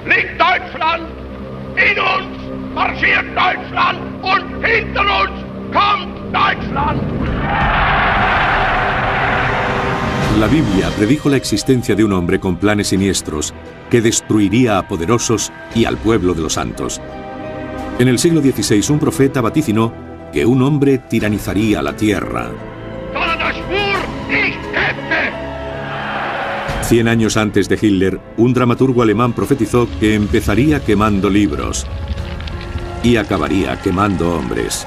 liegt Deutschland, in uns marschiert Deutschland und hinter uns kommt Deutschland. La Biblia predijo la existencia de un hombre con planes siniestros que destruiría a poderosos y al pueblo de los santos. En el siglo XVI, un profeta vaticinó que un hombre tiranizaría la tierra. 100 años antes de Hitler, un dramaturgo alemán profetizó que empezaría quemando libros y acabaría quemando hombres.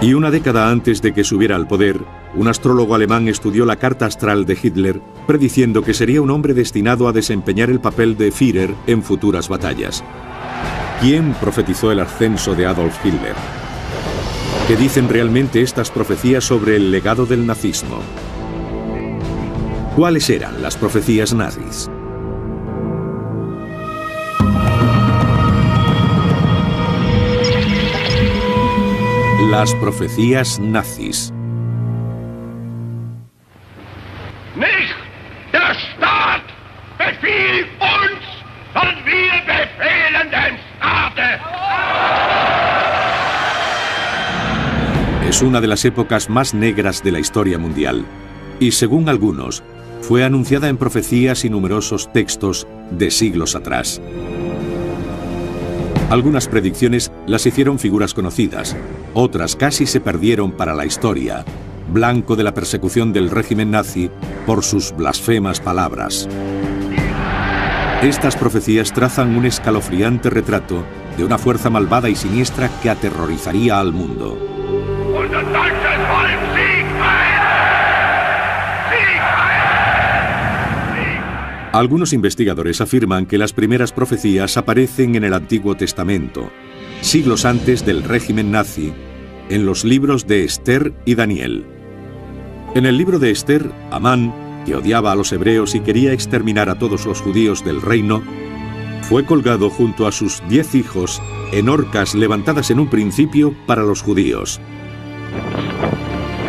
Y una década antes de que subiera al poder, un astrólogo alemán estudió la carta astral de Hitler, prediciendo que sería un hombre destinado a desempeñar el papel de Führer en futuras batallas. ¿Quién profetizó el ascenso de Adolf Hitler? ¿Qué dicen realmente estas profecías sobre el legado del nazismo? ¿Cuáles eran las profecías nazis? Las profecías nazis. Nicht der Staat befiehlt uns, sondern wir befehlen dem Staate. Es una de las épocas más negras de la historia mundial y, según algunos, fue anunciada en profecías y numerosos textos de siglos atrás. Algunas predicciones las hicieron figuras conocidas, otras casi se perdieron para la historia, blanco de la persecución del régimen nazi por sus blasfemas palabras. Estas profecías trazan un escalofriante retrato de una fuerza malvada y siniestra que aterrorizaría al mundo. Algunos investigadores afirman que las primeras profecías aparecen en el Antiguo Testamento, siglos antes del régimen nazi, en los libros de Esther y Daniel. En el libro de Esther, Amán, que odiaba a los hebreos y quería exterminar a todos los judíos del reino, fue colgado junto a sus 10 hijos en horcas levantadas en un principio para los judíos.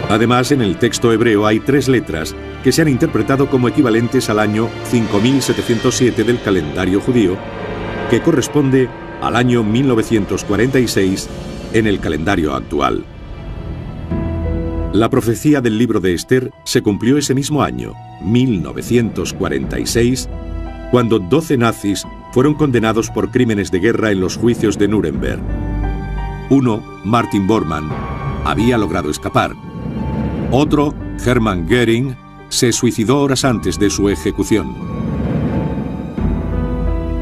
Además, en el texto hebreo hay 3 letras que se han interpretado como equivalentes al año 5707 del calendario judío, que corresponde al año 1946 en el calendario actual. La profecía del libro de Esther se cumplió ese mismo año, 1946, cuando 12 nazis fueron condenados por crímenes de guerra en los juicios de Nuremberg. Uno, Martin Bormann, había logrado escapar. Otro, Hermann Göring, se suicidó horas antes de su ejecución.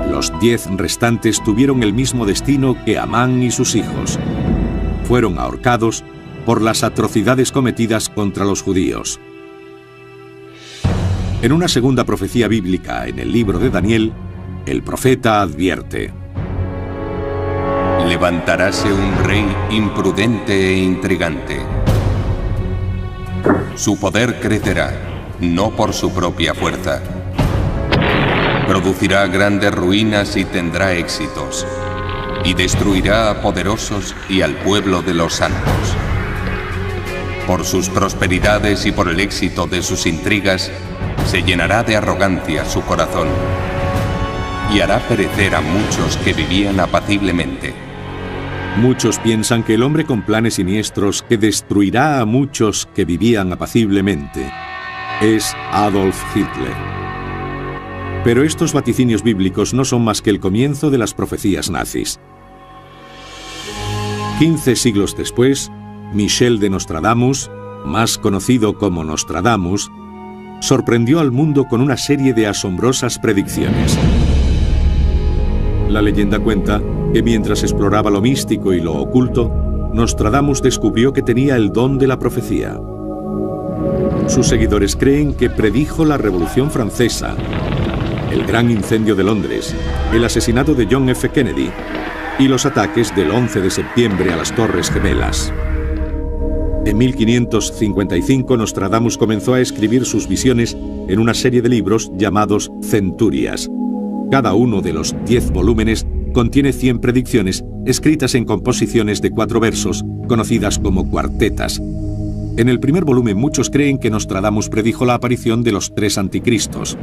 Los 10 restantes tuvieron el mismo destino que Amán y sus hijos. Fueron ahorcados por las atrocidades cometidas contra los judíos. En una segunda profecía bíblica en el libro de Daniel, el profeta advierte: levantaráse un rey imprudente e intrigante. Su poder crecerá, no por su propia fuerza. Producirá grandes ruinas y tendrá éxitos, y destruirá a poderosos y al pueblo de los santos. Por sus prosperidades y por el éxito de sus intrigas, se llenará de arrogancia su corazón, y hará perecer a muchos que vivían apaciblemente. Muchos piensan que el hombre con planes siniestros que destruirá a muchos que vivían apaciblemente es Adolf Hitler. Pero estos vaticinios bíblicos no son más que el comienzo de las profecías nazis. 15 siglos después, Michel de Nostradamus, más conocido como Nostradamus, sorprendió al mundo con una serie de asombrosas predicciones. La leyenda cuenta que mientras exploraba lo místico y lo oculto, Nostradamus descubrió que tenía el don de la profecía. Sus seguidores creen que predijo la Revolución Francesa, el gran incendio de Londres, el asesinato de John F. Kennedy y los ataques del 11 de septiembre a las Torres Gemelas. En 1555, Nostradamus comenzó a escribir sus visiones en una serie de libros llamados Centurias. Cada uno de los 10 volúmenes contiene 100 predicciones escritas en composiciones de 4 versos, conocidas como cuartetas. En el primer volumen muchos creen que Nostradamus predijo la aparición de los 3 anticristos.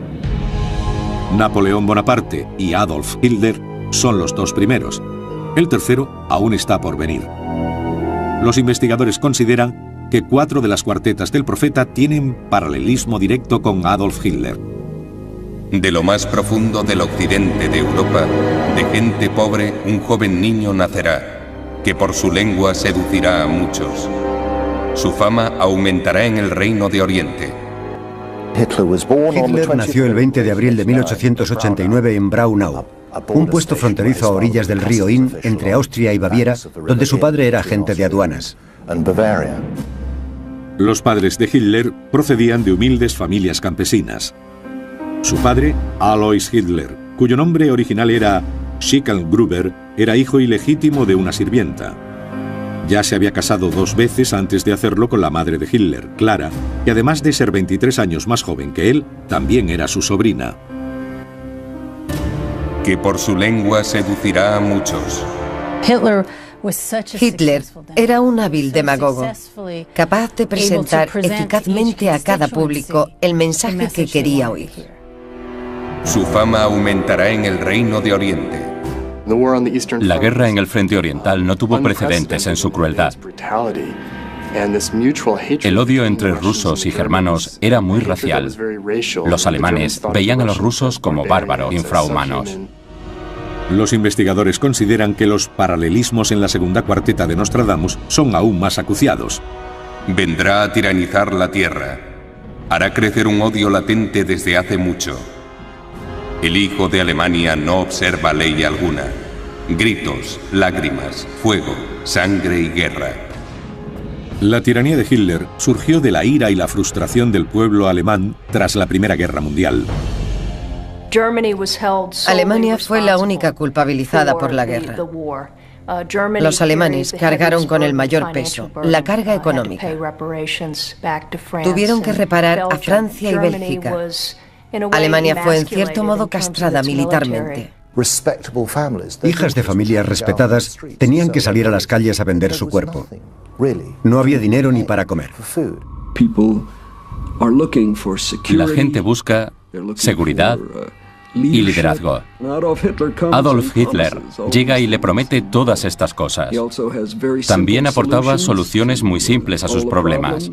Napoleón Bonaparte y Adolf Hitler son los dos primeros. El tercero aún está por venir. Los investigadores consideran que 4 de las cuartetas del profeta tienen paralelismo directo con Adolf Hitler. De lo más profundo del occidente de Europa, de gente pobre, un joven niño nacerá, que por su lengua seducirá a muchos. Su fama aumentará en el reino de Oriente. Hitler nació el 20 de abril de 1889 en Braunau, un puesto fronterizo a orillas del río Inn entre Austria y Baviera, donde su padre era agente de aduanas. Los padres de Hitler procedían de humildes familias campesinas. Su padre, Alois Hitler, cuyo nombre original era Schicklgruber, era hijo ilegítimo de una sirvienta. Ya se había casado 2 veces antes de hacerlo con la madre de Hitler, Clara, que además de ser 23 años más joven que él, también era su sobrina. Que por su lengua seducirá a muchos. Hitler era un hábil demagogo, capaz de presentar eficazmente a cada público el mensaje que quería oír. Su fama aumentará en el reino de Oriente. La guerra en el frente oriental no tuvo precedentes en su crueldad. El odio entre rusos y germanos era muy racial. Los alemanes veían a los rusos como bárbaros, infrahumanos. Los investigadores consideran que los paralelismos en la segunda cuarteta de Nostradamus son aún más acuciados. Vendrá a tiranizar la tierra. Hará crecer un odio latente desde hace mucho. El hijo de Alemania no observa ley alguna. Gritos, lágrimas, fuego, sangre y guerra. La tiranía de Hitler surgió de la ira y la frustración del pueblo alemán tras la Primera Guerra Mundial. Alemania fue la única culpabilizada por la guerra. Los alemanes cargaron con el mayor peso, la carga económica. Tuvieron que reparar a Francia y Bélgica. Alemania fue en cierto modo castrada militarmente. Hijas de familias respetadas tenían que salir a las calles a vender su cuerpo. No había dinero ni para comer. La gente busca seguridad y liderazgo. Adolf Hitler llega y le promete todas estas cosas. También aportaba soluciones muy simples a sus problemas.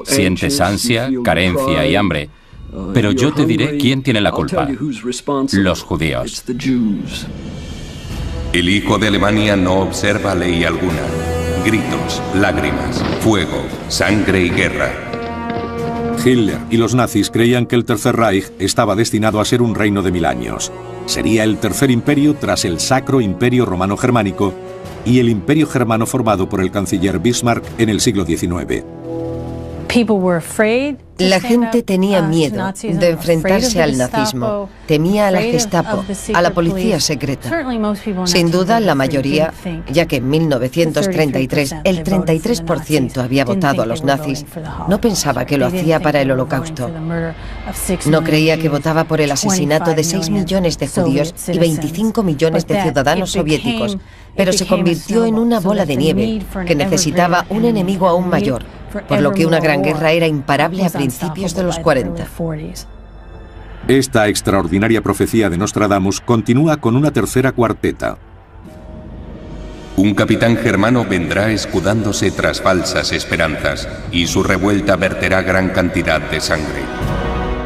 Sientes ansia, carencia y hambre. Pero yo te diré quién tiene la culpa. Los judíos. El hijo de Alemania no observa ley alguna. Gritos, lágrimas, fuego, sangre y guerra. Hitler y los nazis creían que el Tercer Reich estaba destinado a ser un reino de 1000 años. Sería el tercer imperio tras el Sacro Imperio Romano Germánico y el Imperio Germano formado por el canciller Bismarck en el siglo XIX. La gente tenía miedo de enfrentarse al nazismo, temía a la Gestapo, a la policía secreta. Sin duda, la mayoría, ya que en 1933 el 33% había votado a los nazis, no pensaba que lo hacía para el Holocausto. No creía que votaba por el asesinato de 6 millones de judíos y 25 millones de ciudadanos soviéticos, pero se convirtió en una bola de nieve que necesitaba un enemigo aún mayor, por lo que una gran guerra era imparable a principios de los 40. Esta extraordinaria profecía de Nostradamus continúa con una tercera cuarteta. Un capitán germano vendrá escudándose tras falsas esperanzas, y su revuelta verterá gran cantidad de sangre.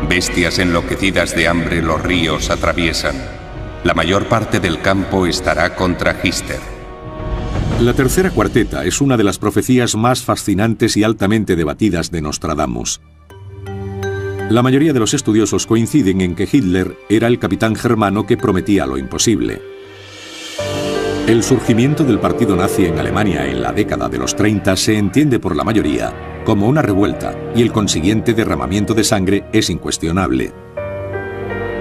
Bestias enloquecidas de hambre los ríos atraviesan. La mayor parte del campo estará contra Hitler. La tercera cuarteta es una de las profecías más fascinantes y altamente debatidas de Nostradamus. La mayoría de los estudiosos coinciden en que Hitler era el capitán germano que prometía lo imposible. El surgimiento del partido nazi en Alemania en la década de los 30 se entiende por la mayoría como una revuelta y el consiguiente derramamiento de sangre es incuestionable.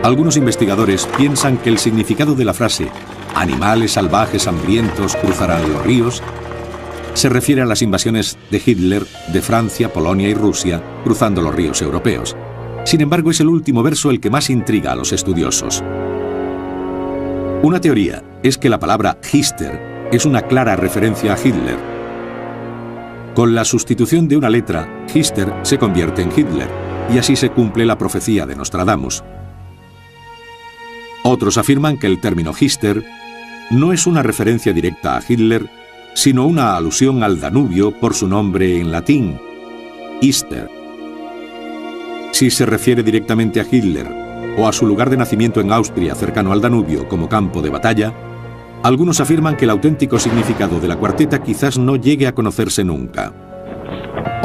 Algunos investigadores piensan que el significado de la frase «animales salvajes hambrientos cruzarán los ríos» se refiere a las invasiones de Hitler de Francia, Polonia y Rusia cruzando los ríos europeos. Sin embargo, es el último verso el que más intriga a los estudiosos. Una teoría es que la palabra Hister es una clara referencia a Hitler. Con la sustitución de una letra, Hister se convierte en Hitler, y así se cumple la profecía de Nostradamus. Otros afirman que el término Hister no es una referencia directa a Hitler, sino una alusión al Danubio por su nombre en latín, Ister. Si se refiere directamente a Hitler o a su lugar de nacimiento en Austria cercano al Danubio como campo de batalla, algunos afirman que el auténtico significado de la cuarteta quizás no llegue a conocerse nunca.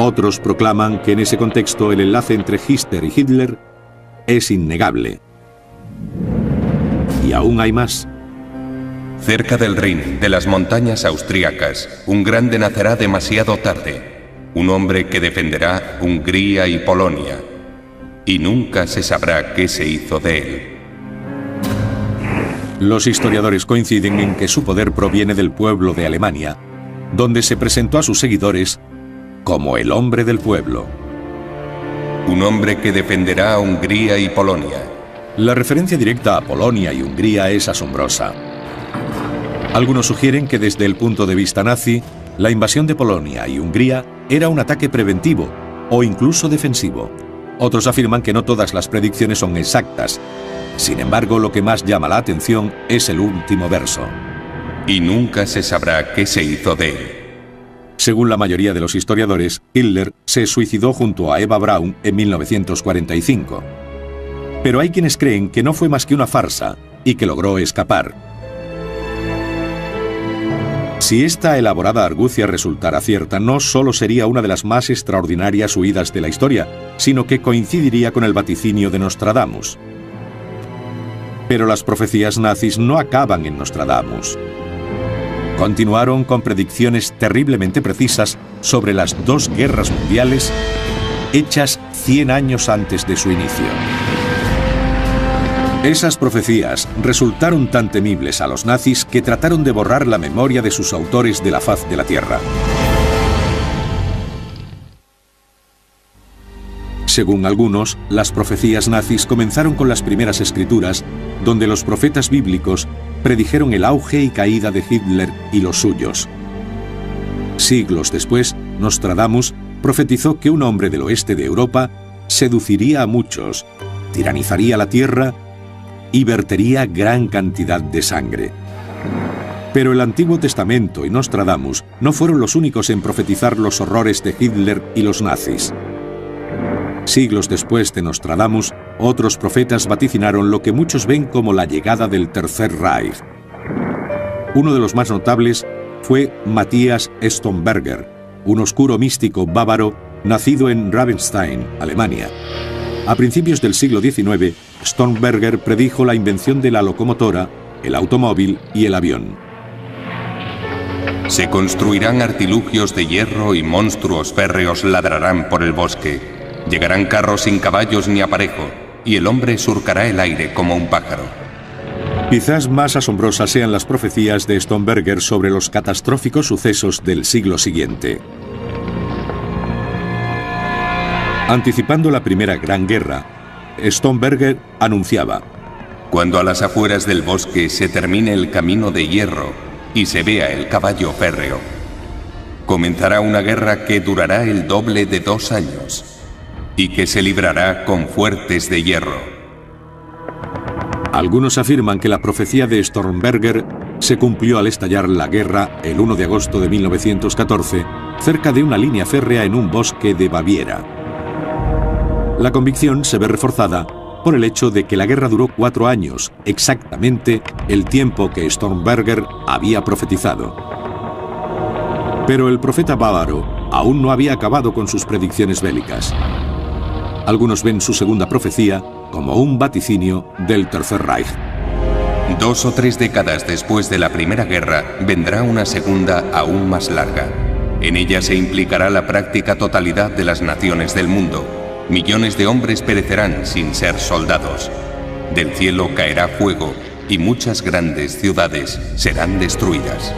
Otros proclaman que en ese contexto el enlace entre Hister y Hitler es innegable. Y aún hay más. Cerca del Rin, de las montañas austríacas, un grande nacerá demasiado tarde, un hombre que defenderá Hungría y Polonia, y nunca se sabrá qué se hizo de él. Los historiadores coinciden en que su poder proviene del pueblo de Alemania, donde se presentó a sus seguidores como el hombre del pueblo. Un hombre que defenderá a Hungría y Polonia. La referencia directa a Polonia y Hungría es asombrosa. Algunos sugieren que desde el punto de vista nazi, la invasión de Polonia y Hungría era un ataque preventivo o incluso defensivo. Otros afirman que no todas las predicciones son exactas. Sin embargo, lo que más llama la atención es el último verso. Y nunca se sabrá qué se hizo de él. Según la mayoría de los historiadores, Hitler se suicidó junto a Eva Braun en 1945. Pero hay quienes creen que no fue más que una farsa y que logró escapar. Si esta elaborada argucia resultara cierta, no solo sería una de las más extraordinarias huidas de la historia, sino que coincidiría con el vaticinio de Nostradamus. Pero las profecías nazis no acaban en Nostradamus. Continuaron con predicciones terriblemente precisas sobre las dos guerras mundiales hechas 100 años antes de su inicio. Esas profecías resultaron tan temibles a los nazis que trataron de borrar la memoria de sus autores de la faz de la tierra. Según algunos, las profecías nazis comenzaron con las primeras escrituras, donde los profetas bíblicos predijeron el auge y caída de Hitler y los suyos. Siglos después, Nostradamus profetizó que un hombre del oeste de Europa seduciría a muchos, tiranizaría la tierra y vertería gran cantidad de sangre. Pero el Antiguo Testamento y Nostradamus no fueron los únicos en profetizar los horrores de Hitler y los nazis. Siglos después de Nostradamus, otros profetas vaticinaron lo que muchos ven como la llegada del Tercer Reich. Uno de los más notables fue Matthias Stonberger, un oscuro místico bávaro nacido en Ravenstein, Alemania. A principios del siglo XIX, Stonberger predijo la invención de la locomotora, el automóvil y el avión. Se construirán artilugios de hierro y monstruos férreos ladrarán por el bosque. Llegarán carros sin caballos ni aparejo, y el hombre surcará el aire como un pájaro. Quizás más asombrosas sean las profecías de Stonberger sobre los catastróficos sucesos del siglo siguiente. Anticipando la Primera Gran Guerra, Stonberger anunciaba: cuando a las afueras del bosque se termine el camino de hierro y se vea el caballo férreo, comenzará una guerra que durará el doble de 2 años y que se librará con fuertes de hierro. Algunos afirman que la profecía de Stonberger se cumplió al estallar la guerra el 1 de agosto de 1914, cerca de una línea férrea en un bosque de Baviera. La convicción se ve reforzada por el hecho de que la guerra duró 4 años, exactamente el tiempo que Stonberger había profetizado. Pero el profeta bávaro aún no había acabado con sus predicciones bélicas. Algunos ven su segunda profecía como un vaticinio del Tercer Reich. 2 o 3 décadas después de la Primera Guerra vendrá una segunda aún más larga. En ella se implicará la práctica totalidad de las naciones del mundo. Millones de hombres perecerán sin ser soldados. Del cielo caerá fuego y muchas grandes ciudades serán destruidas.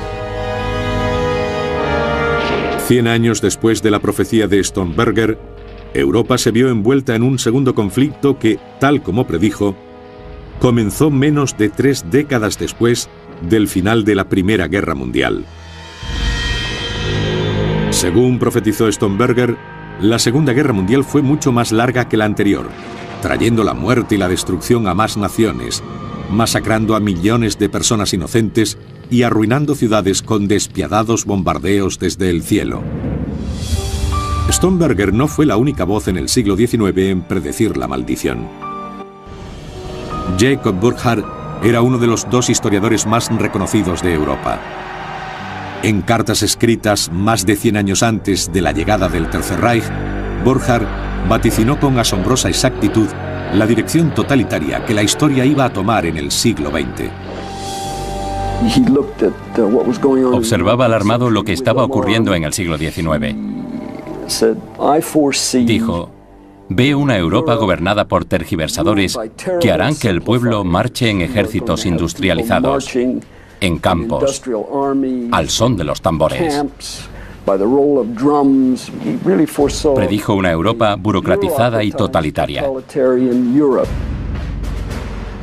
100 años después de la profecía de Stonberger, Europa se vio envuelta en un segundo conflicto que, tal como predijo, comenzó menos de 3 décadas después del final de la Primera Guerra Mundial. Según profetizó Stonberger, la Segunda Guerra Mundial fue mucho más larga que la anterior, trayendo la muerte y la destrucción a más naciones, masacrando a millones de personas inocentes y arruinando ciudades con despiadados bombardeos desde el cielo. Stormberger no fue la única voz en el siglo XIX en predecir la maldición. Jacob Burckhardt era uno de los 2 historiadores más reconocidos de Europa. En cartas escritas más de 100 años antes de la llegada del Tercer Reich, Burckhardt vaticinó con asombrosa exactitud la dirección totalitaria que la historia iba a tomar en el siglo XX. Observaba alarmado lo que estaba ocurriendo en el siglo XIX. Dijo: veo una Europa gobernada por tergiversadores que harán que el pueblo marche en ejércitos industrializados, en campos, al son de los tambores. Predijo una Europa burocratizada y totalitaria.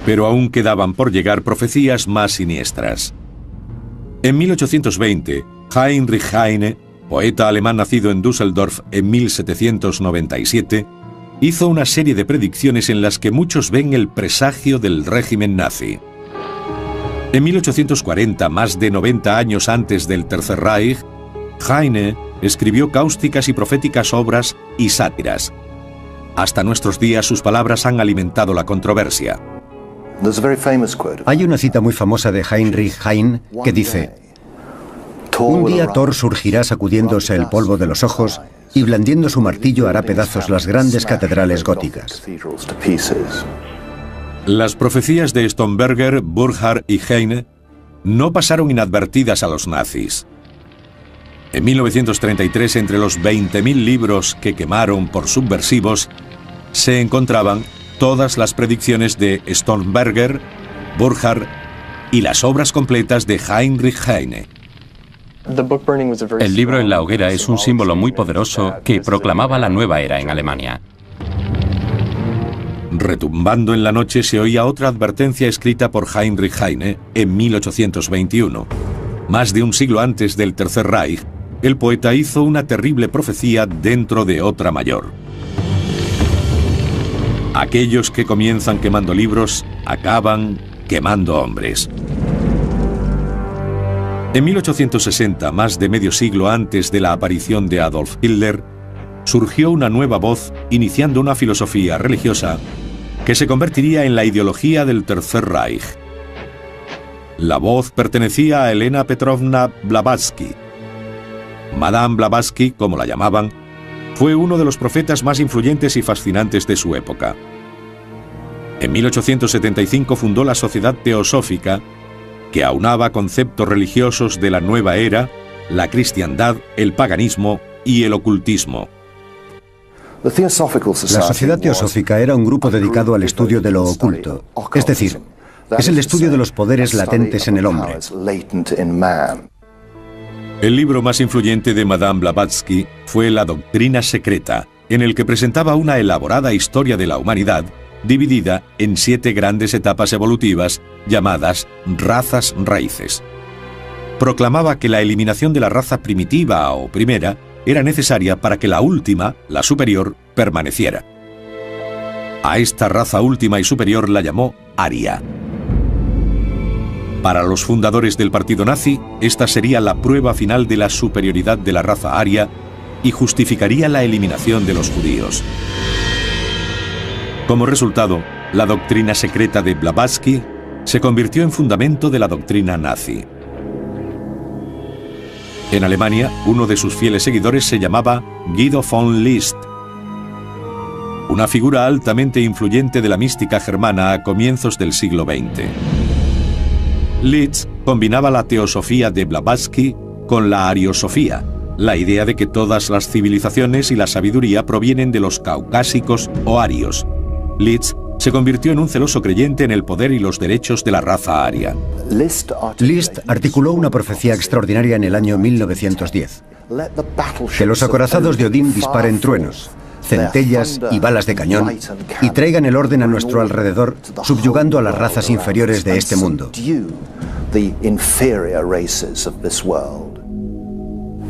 Pero aún quedaban por llegar profecías más siniestras. En 1820, Heinrich Heine, poeta alemán nacido en Düsseldorf en 1797, hizo una serie de predicciones en las que muchos ven el presagio del régimen nazi. En 1840, más de 90 años antes del Tercer Reich, Heine escribió cáusticas y proféticas obras y sátiras. Hasta nuestros días sus palabras han alimentado la controversia. Hay una cita muy famosa de Heinrich Heine que dice: un día Thor surgirá sacudiéndose el polvo de los ojos y blandiendo su martillo hará pedazos las grandes catedrales góticas. Las profecías de Stormberger, Burckhardt y Heine no pasaron inadvertidas a los nazis. En 1933, entre los 20.000 libros que quemaron por subversivos, se encontraban todas las predicciones de Stormberger, Burckhardt y las obras completas de Heinrich Heine. El libro en la hoguera es un símbolo muy poderoso que proclamaba la nueva era en Alemania. Retumbando en la noche se oía otra advertencia escrita por Heinrich Heine en 1821. Más de un siglo antes del Tercer Reich, el poeta hizo una terrible profecía dentro de otra mayor. Aquellos que comienzan quemando libros, acaban quemando hombres. En 1860, más de medio siglo antes de la aparición de Adolf Hitler, surgió una nueva voz iniciando una filosofía religiosa que se convertiría en la ideología del Tercer Reich. La voz pertenecía a Elena Petrovna Blavatsky. Madame Blavatsky, como la llamaban, fue uno de los profetas más influyentes y fascinantes de su época. En 1875 fundó la Sociedad Teosófica, que aunaba conceptos religiosos de la nueva era, la cristiandad, el paganismo y el ocultismo. La Sociedad Teosófica era un grupo dedicado al estudio de lo oculto, es decir, es el estudio de los poderes latentes en el hombre. El libro más influyente de Madame Blavatsky fue La Doctrina Secreta, en el que presentaba una elaborada historia de la humanidad dividida en 7 grandes etapas evolutivas llamadas razas raíces. Proclamaba que la eliminación de la raza primitiva o primera era necesaria para que la última, la superior, permaneciera. A esta raza última y superior la llamó Aria. Para los fundadores del partido nazi, esta sería la prueba final de la superioridad de la raza aria y justificaría la eliminación de los judíos. Como resultado, la doctrina secreta de Blavatsky se convirtió en fundamento de la doctrina nazi. En Alemania, uno de sus fieles seguidores se llamaba Guido von List, una figura altamente influyente de la mística germana a comienzos del siglo XX. List combinaba la teosofía de Blavatsky con la ariosofía, la idea de que todas las civilizaciones y la sabiduría provienen de los caucásicos o arios. List se convirtió en un celoso creyente en el poder y los derechos de la raza aria. List articuló una profecía extraordinaria en el año 1910. Que los acorazados de Odín disparen truenos, centellas y balas de cañón y traigan el orden a nuestro alrededor, subyugando a las razas inferiores de este mundo.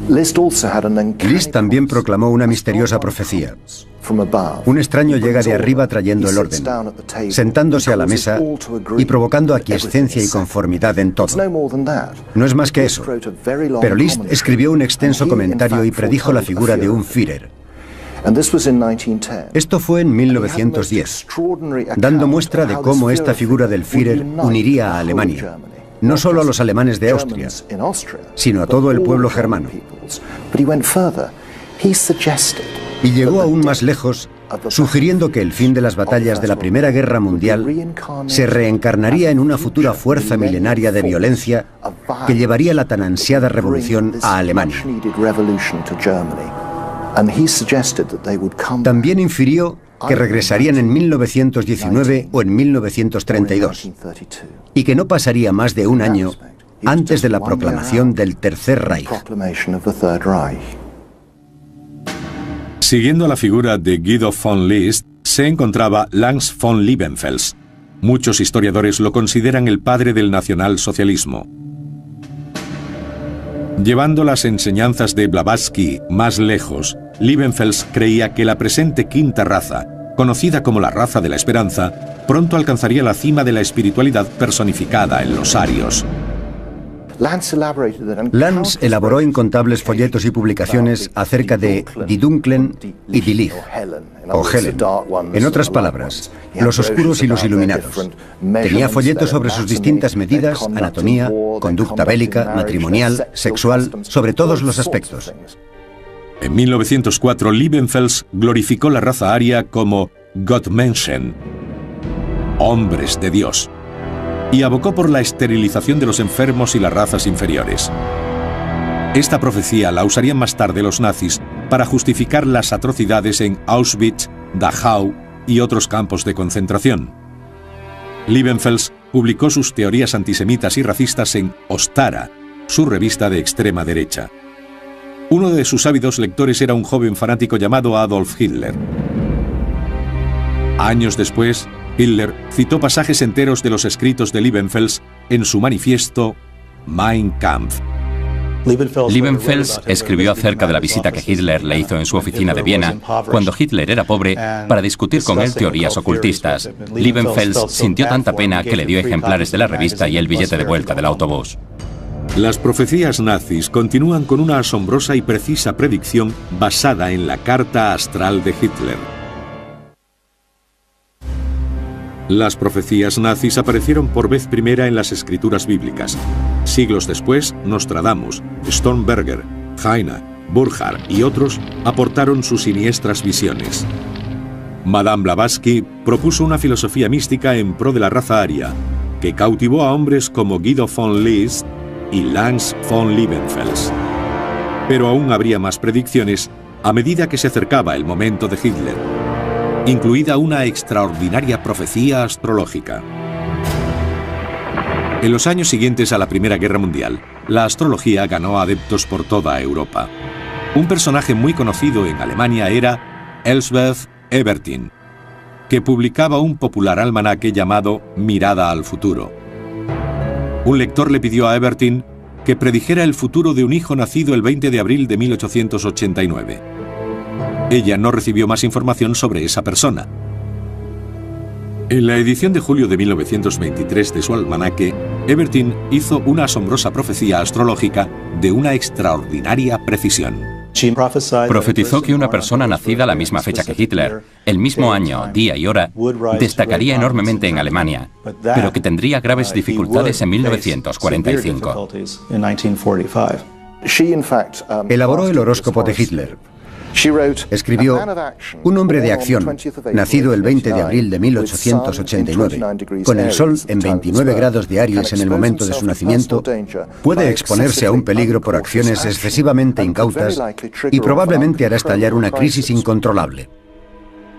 List también proclamó una misteriosa profecía. Un extraño llega de arriba trayendo el orden, sentándose a la mesa y provocando aquiescencia y conformidad en todo. No es más que eso. Pero List escribió un extenso comentario y predijo la figura de un Führer. Esto fue en 1910, dando muestra de cómo esta figura del Führer uniría a Alemania, no solo a los alemanes de Austria, sino a todo el pueblo germano. Y llegó aún más lejos, sugiriendo que el fin de las batallas de la Primera Guerra Mundial se reencarnaría en una futura fuerza milenaria de violencia que llevaría la tan ansiada revolución a Alemania. También infirió que regresarían en 1919 o en 1932, y que no pasaría más de un año antes de la proclamación del Tercer Reich. Siguiendo la figura de Guido von List, se encontraba Lanz von Liebenfels. Muchos historiadores lo consideran el padre del nacionalsocialismo. Llevando las enseñanzas de Blavatsky más lejos, Liebenfels creía que la presente quinta raza, conocida como la raza de la esperanza, pronto alcanzaría la cima de la espiritualidad personificada en los arios. Lanz elaboró incontables folletos y publicaciones acerca de Die Dunklen y Die Licht, o Helen. En otras palabras, los oscuros y los iluminados. Tenía folletos sobre sus distintas medidas, anatomía, conducta bélica, matrimonial, sexual, sobre todos los aspectos. En 1904, Liebenfels glorificó la raza aria como Gottmenschen, hombres de Dios, y abocó por la esterilización de los enfermos y las razas inferiores. Esta profecía la usarían más tarde los nazis para justificar las atrocidades en Auschwitz, Dachau y otros campos de concentración. Liebenfels publicó sus teorías antisemitas y racistas en Ostara, su revista de extrema derecha. Uno de sus ávidos lectores era un joven fanático llamado Adolf Hitler. Años después, Hitler citó pasajes enteros de los escritos de Liebenfels en su manifiesto Mein Kampf. Liebenfels escribió acerca de la visita que Hitler le hizo en su oficina de Viena cuando Hitler era pobre para discutir con él teorías ocultistas. Liebenfels sintió tanta pena que le dio ejemplares de la revista y el billete de vuelta del autobús. Las profecías nazis continúan con una asombrosa y precisa predicción basada en la carta astral de Hitler. Las profecías nazis aparecieron por vez primera en las escrituras bíblicas. Siglos después, Nostradamus, Stormberger, Heine, Burckhardt y otros aportaron sus siniestras visiones. Madame Blavatsky propuso una filosofía mística en pro de la raza aria, que cautivó a hombres como Guido von List y Lanz von Liebenfels. Pero aún habría más predicciones a medida que se acercaba el momento de Hitler, incluida una extraordinaria profecía astrológica. En los años siguientes a la Primera Guerra Mundial, la astrología ganó adeptos por toda Europa. Un personaje muy conocido en Alemania era Elsbeth Ebertin, que publicaba un popular almanaque llamado Mirada al futuro. Un lector le pidió a Ebertin que predijera el futuro de un hijo nacido el 20 de abril de 1889. Ella no recibió más información sobre esa persona. En la edición de julio de 1923 de su almanaque, Ebertin hizo una asombrosa profecía astrológica de una extraordinaria precisión. Profetizó que una persona nacida a la misma fecha que Hitler, el mismo año, día y hora, destacaría enormemente en Alemania, pero que tendría graves dificultades en 1945. Elaboró el horóscopo de Hitler. Escribió: un hombre de acción, nacido el 20 de abril de 1889, con el sol en 29 grados de Aries en el momento de su nacimiento, puede exponerse a un peligro por acciones excesivamente incautas y probablemente hará estallar una crisis incontrolable.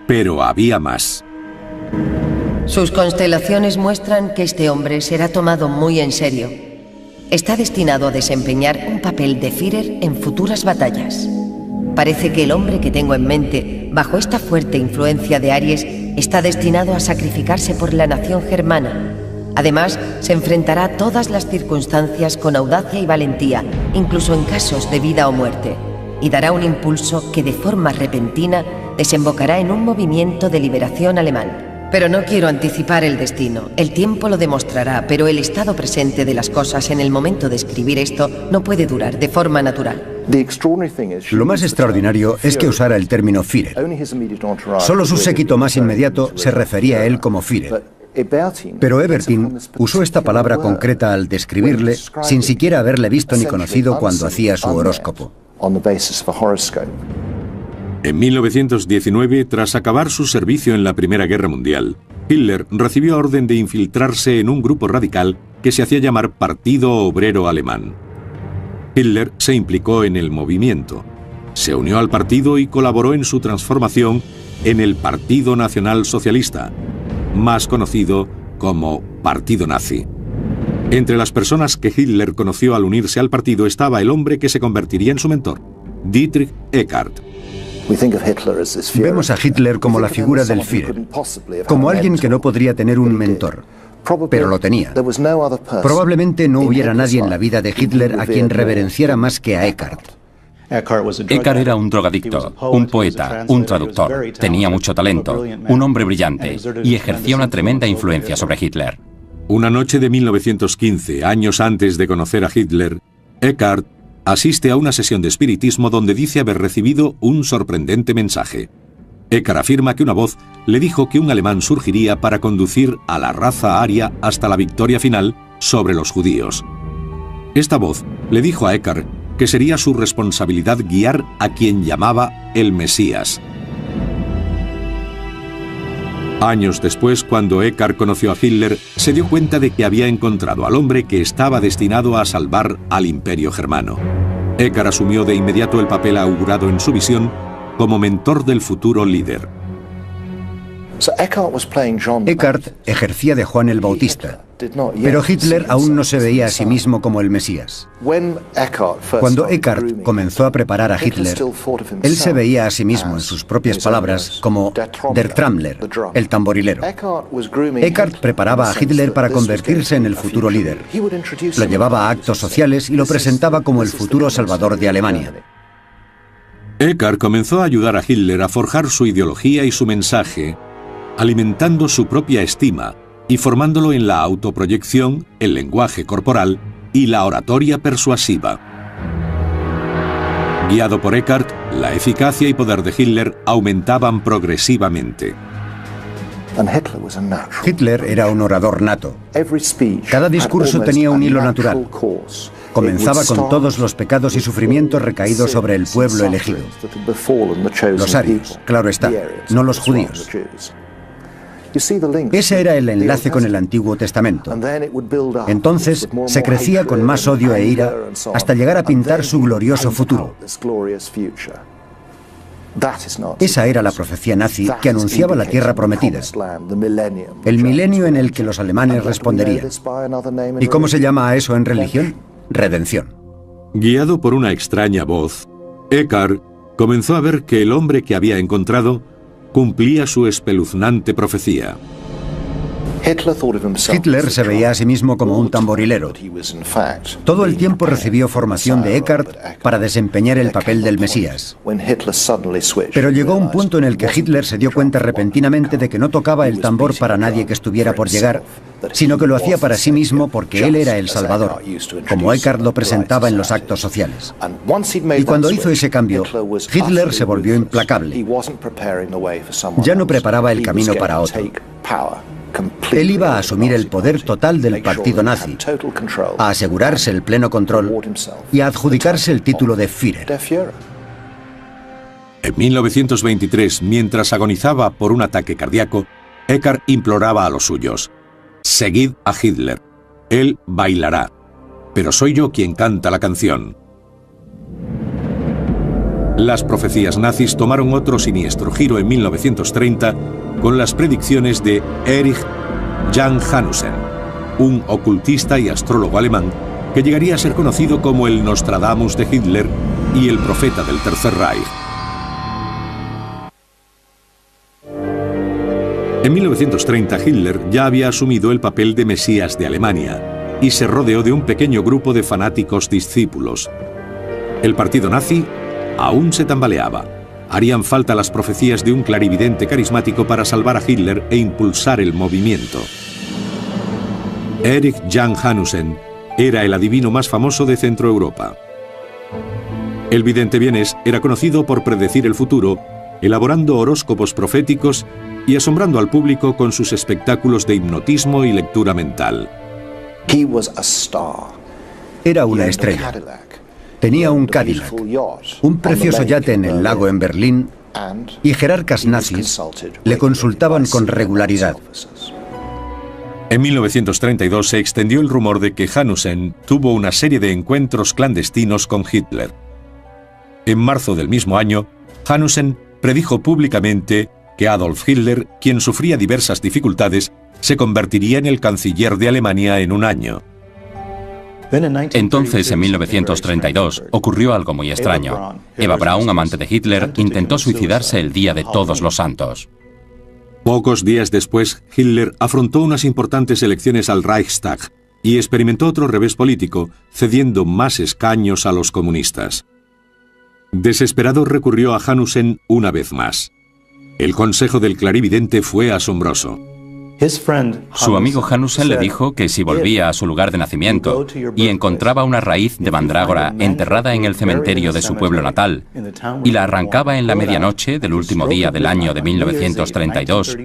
Pero había más. Sus constelaciones muestran que este hombre será tomado muy en serio. Está destinado a desempeñar un papel de Führer en futuras batallas. Parece que el hombre que tengo en mente, bajo esta fuerte influencia de Aries, está destinado a sacrificarse por la nación germana Además, se enfrentará a todas las circunstancias con audacia y valentía, incluso en casos de vida o muerte, y dará un impulso que de forma repentina desembocará en un movimiento de liberación alemán. Pero no quiero anticipar el destino. El tiempo lo demostrará, pero el estado presente de las cosas en el momento de escribir esto no puede durar de forma natural. Lo más extraordinario es que usara el término Führer. Solo su séquito más inmediato se refería a él como Führer. Pero Ebertin usó esta palabra concreta al describirle sin siquiera haberle visto ni conocido cuando hacía su horóscopo. En 1919, tras acabar su servicio en la Primera Guerra Mundial, Hitler recibió orden de infiltrarse en un grupo radical que se hacía llamar Partido Obrero Alemán. Hitler se implicó en el movimiento, se unió al partido y colaboró en su transformación en el Partido Nacional Socialista, más conocido como Partido Nazi. Entre las personas que Hitler conoció al unirse al partido estaba el hombre que se convertiría en su mentor, Dietrich Eckart. Vemos a Hitler como la figura del Führer, como alguien que no podría tener un mentor, pero lo tenía. Probablemente no hubiera nadie en la vida de Hitler a quien reverenciara más que a Eckart. Eckart era un drogadicto, un poeta, un traductor, tenía mucho talento, un hombre brillante y ejercía una tremenda influencia sobre Hitler. Una noche de 1915, años antes de conocer a Hitler, Eckart asiste a una sesión de espiritismo donde dice haber recibido un sorprendente mensaje. Eckart afirma que una voz le dijo que un alemán surgiría para conducir a la raza aria hasta la victoria final sobre los judíos. Esta voz le dijo a Eckart que sería su responsabilidad guiar a quien llamaba el Mesías. Años después, cuando Eckart conoció a Hitler, se dio cuenta de que había encontrado al hombre que estaba destinado a salvar al Imperio Germano. Eckart asumió de inmediato el papel augurado en su visión como mentor del futuro líder. Eckart ejercía de Juan el Bautista, pero Hitler aún no se veía a sí mismo como el Mesías. Cuando Eckart comenzó a preparar a Hitler, él se veía a sí mismo, en sus propias palabras, como Der Trommler, el tamborilero. Eckart preparaba a Hitler para convertirse en el futuro líder. Lo llevaba a actos sociales y lo presentaba como el futuro salvador de Alemania. Eckart comenzó a ayudar a Hitler a forjar su ideología y su mensaje, alimentando su propia estima y formándolo en la autoproyección, el lenguaje corporal y la oratoria persuasiva. Guiado por Eckart, la eficacia y poder de Hitler aumentaban progresivamente. Hitler era un orador nato. Cada discurso tenía un hilo natural. Comenzaba con todos los pecados y sufrimientos recaídos sobre el pueblo elegido. Los arios, claro está, no los judíos. Ese era el enlace con el Antiguo Testamento. Entonces se crecía con más odio e ira hasta llegar a pintar su glorioso futuro. Esa era la profecía nazi que anunciaba la tierra prometida, el milenio en el que los alemanes responderían. ¿Y cómo se llama a eso en religión? Redención. Guiado por una extraña voz, Eckart comenzó a ver que el hombre que había encontrado cumplía su espeluznante profecía. Hitler se veía a sí mismo como un tamborilero. Todo el tiempo recibió formación de Eckart para desempeñar el papel del Mesías. Pero llegó un punto en el que Hitler se dio cuenta repentinamente de que no tocaba el tambor para nadie que estuviera por llegar, sino que lo hacía para sí mismo porque él era el Salvador, como Eckart lo presentaba en los actos sociales. Y cuando hizo ese cambio, Hitler se volvió implacable. Ya no preparaba el camino para otro. Él iba a asumir el poder total del partido nazi, a asegurarse el pleno control y a adjudicarse el título de Führer. En 1923, mientras agonizaba por un ataque cardíaco, Eckart imploraba a los suyos: «Seguid a Hitler. Él bailará. Pero soy yo quien canta la canción». Las profecías nazis tomaron otro siniestro giro en 1930 con las predicciones de Erich Jan Hanussen, un ocultista y astrólogo alemán que llegaría a ser conocido como el Nostradamus de Hitler y el profeta del Tercer Reich. En 1930 Hitler ya había asumido el papel de Mesías de Alemania y se rodeó de un pequeño grupo de fanáticos discípulos. El partido nazi aún se tambaleaba. Harían falta las profecías de un clarividente carismático para salvar a Hitler e impulsar el movimiento. Erich Jan Hanussen era el adivino más famoso de Centroeuropa. El vidente vienés era conocido por predecir el futuro, elaborando horóscopos proféticos y asombrando al público con sus espectáculos de hipnotismo y lectura mental. Era una estrella. Tenía un Cadillac, un precioso yate en el lago en Berlín, y jerarcas nazis le consultaban con regularidad. En 1932 se extendió el rumor de que Hanussen tuvo una serie de encuentros clandestinos con Hitler. En marzo del mismo año, Hanussen predijo públicamente que Adolf Hitler, quien sufría diversas dificultades, se convertiría en el canciller de Alemania en un año. Entonces, en 1932, ocurrió algo muy extraño. Eva Braun, amante de Hitler, intentó suicidarse el día de Todos los Santos. Pocos días después, Hitler afrontó unas importantes elecciones al Reichstag y experimentó otro revés político, cediendo más escaños a los comunistas. Desesperado recurrió a Hanussen una vez más. El consejo del clarividente fue asombroso. Su amigo Hanussen le dijo que si volvía a su lugar de nacimiento y encontraba una raíz de mandrágora enterrada en el cementerio de su pueblo natal y la arrancaba en la medianoche del último día del año de 1932,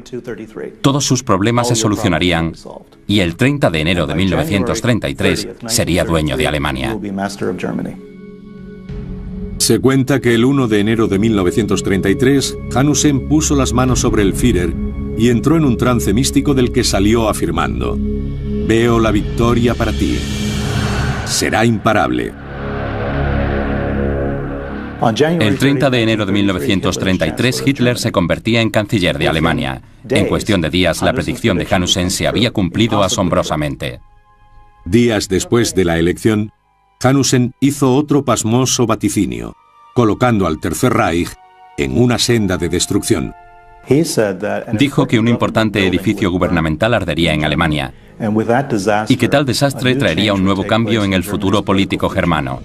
todos sus problemas se solucionarían y el 30 de enero de 1933 sería dueño de Alemania. Se cuenta que el 1 de enero de 1933, Hanussen puso las manos sobre el Führer y entró en un trance místico del que salió afirmando: «Veo la victoria para ti. Será imparable». El 30 de enero de 1933, Hitler se convertía en canciller de Alemania. En cuestión de días, la predicción de Hanussen se había cumplido asombrosamente. Días después de la elección, Hanussen hizo otro pasmoso vaticinio, colocando al Tercer Reich en una senda de destrucción. Dijo que un importante edificio gubernamental ardería en Alemania y que tal desastre traería un nuevo cambio en el futuro político germano.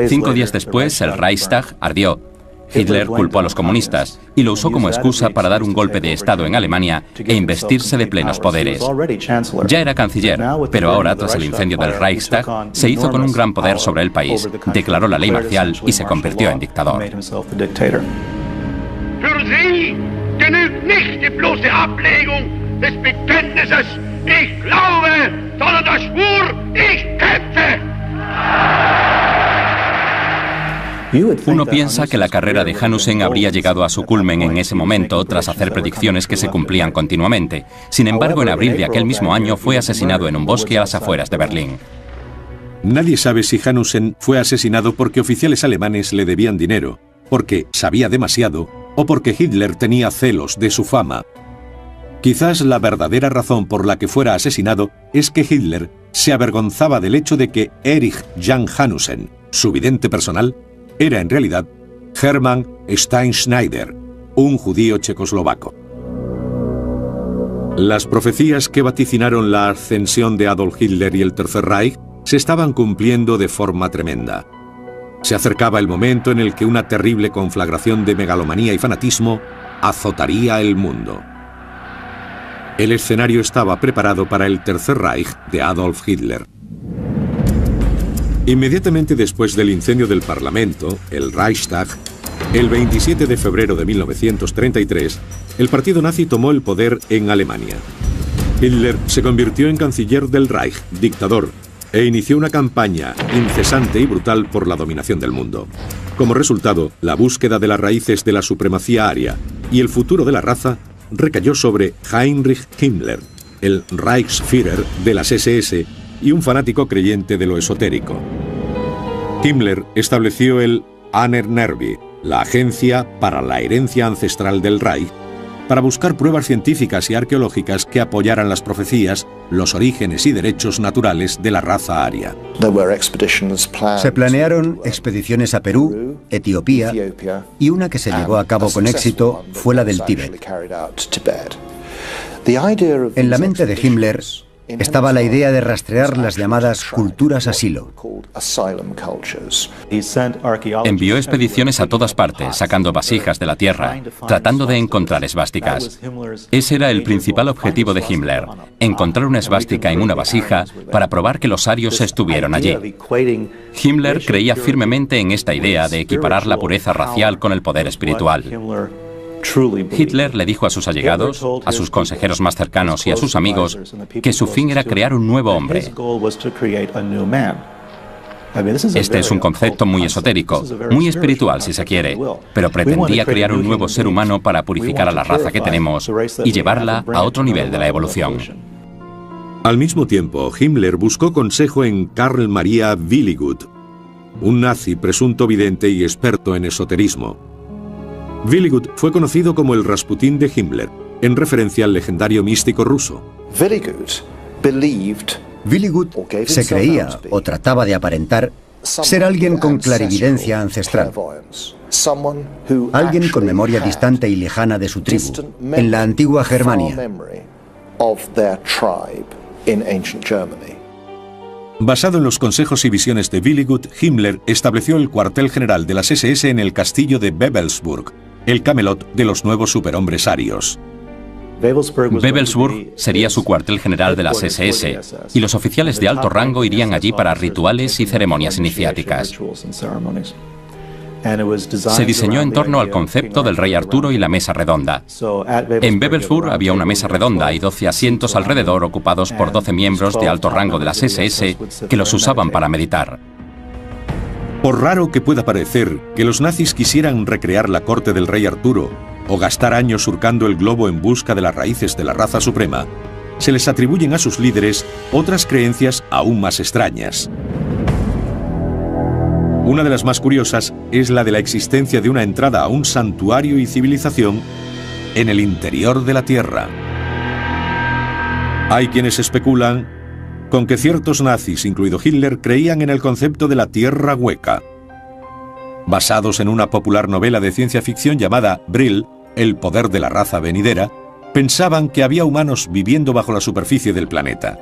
5 días después, el Reichstag ardió. Hitler culpó a los comunistas y lo usó como excusa para dar un golpe de Estado en Alemania e investirse de plenos poderes. Ya era canciller, pero ahora, tras el incendio del Reichstag, se hizo con un gran poder sobre el país, declaró la ley marcial y se convirtió en dictador. Für Sie genügt nicht die bloße Ablegung des Bekenntnisses, ich glaube, sondern der Schwur, ich kämpfe. Uno piensa que la carrera de Hanussen habría llegado a su culmen en ese momento tras hacer predicciones que se cumplían continuamente. Sin embargo, en abril de aquel mismo año fue asesinado en un bosque a las afueras de Berlín. Nadie sabe si Hanussen fue asesinado porque oficiales alemanes le debían dinero, porque sabía demasiado o porque Hitler tenía celos de su fama. Quizás la verdadera razón por la que fuera asesinado es que Hitler se avergonzaba del hecho de que Erich Jan Hanussen, su vidente personal, era en realidad Hermann Steinschneider, un judío checoslovaco. Las profecías que vaticinaron la ascensión de Adolf Hitler y el Tercer Reich se estaban cumpliendo de forma tremenda. Se acercaba el momento en el que una terrible conflagración de megalomanía y fanatismo azotaría el mundo. El escenario estaba preparado para el Tercer Reich de Adolf Hitler. Inmediatamente después del incendio del Parlamento, el Reichstag, el 27 de febrero de 1933, el partido nazi tomó el poder en Alemania. Hitler se convirtió en canciller del Reich, dictador, e inició una campaña incesante y brutal por la dominación del mundo. Como resultado, la búsqueda de las raíces de la supremacía aria y el futuro de la raza recayó sobre Heinrich Himmler, el Reichsführer de las SS y un fanático creyente de lo esotérico. Himmler estableció el Ahnenerbe, la Agencia para la Herencia Ancestral del Reich, para buscar pruebas científicas y arqueológicas que apoyaran las profecías, los orígenes y derechos naturales de la raza aria. Se planearon expediciones a Perú, Etiopía, y una que se llevó a cabo con éxito fue la del Tíbet. En la mente de Himmler estaba la idea de rastrear las llamadas culturas asilo. Envió expediciones a todas partes, sacando vasijas de la tierra, tratando de encontrar esvásticas. Ese era el principal objetivo de Himmler, encontrar una esvástica en una vasija para probar que los arios estuvieron allí. Himmler creía firmemente en esta idea de equiparar la pureza racial con el poder espiritual. Hitler le dijo a sus allegados, a sus consejeros más cercanos y a sus amigos que su fin era crear un nuevo hombre. Este es un concepto muy esotérico, muy espiritual si se quiere, pero pretendía crear un nuevo ser humano para purificar a la raza que tenemos y llevarla a otro nivel de la evolución. Al mismo tiempo, Himmler buscó consejo en Karl Maria Willigut, un nazi presunto vidente y experto en esoterismo. Willigut fue conocido como el Rasputín de Himmler, en referencia al legendario místico ruso. Willigut se creía, o trataba de aparentar, ser alguien con clarividencia ancestral. Alguien con memoria distante y lejana de su tribu, en la antigua Germania. Basado en los consejos y visiones de Willigut, Himmler estableció el cuartel general de las SS en el castillo de Wewelsburg, el Camelot de los nuevos superhombres arios. Wewelsburg sería su cuartel general de las SS, y los oficiales de alto rango irían allí para rituales y ceremonias iniciáticas. Se diseñó en torno al concepto del rey Arturo y la mesa redonda. En Wewelsburg había una mesa redonda y 12 asientos alrededor ocupados por 12 miembros de alto rango de las SS que los usaban para meditar. Por raro que pueda parecer que los nazis quisieran recrear la corte del rey Arturo o gastar años surcando el globo en busca de las raíces de la raza suprema, se les atribuyen a sus líderes otras creencias aún más extrañas. Una de las más curiosas es la de la existencia de una entrada a un santuario y civilización en el interior de la Tierra. Hay quienes especulan con que ciertos nazis, incluido Hitler, creían en el concepto de la Tierra hueca. Basados en una popular novela de ciencia ficción llamada Brill, el poder de la raza venidera, pensaban que había humanos viviendo bajo la superficie del planeta.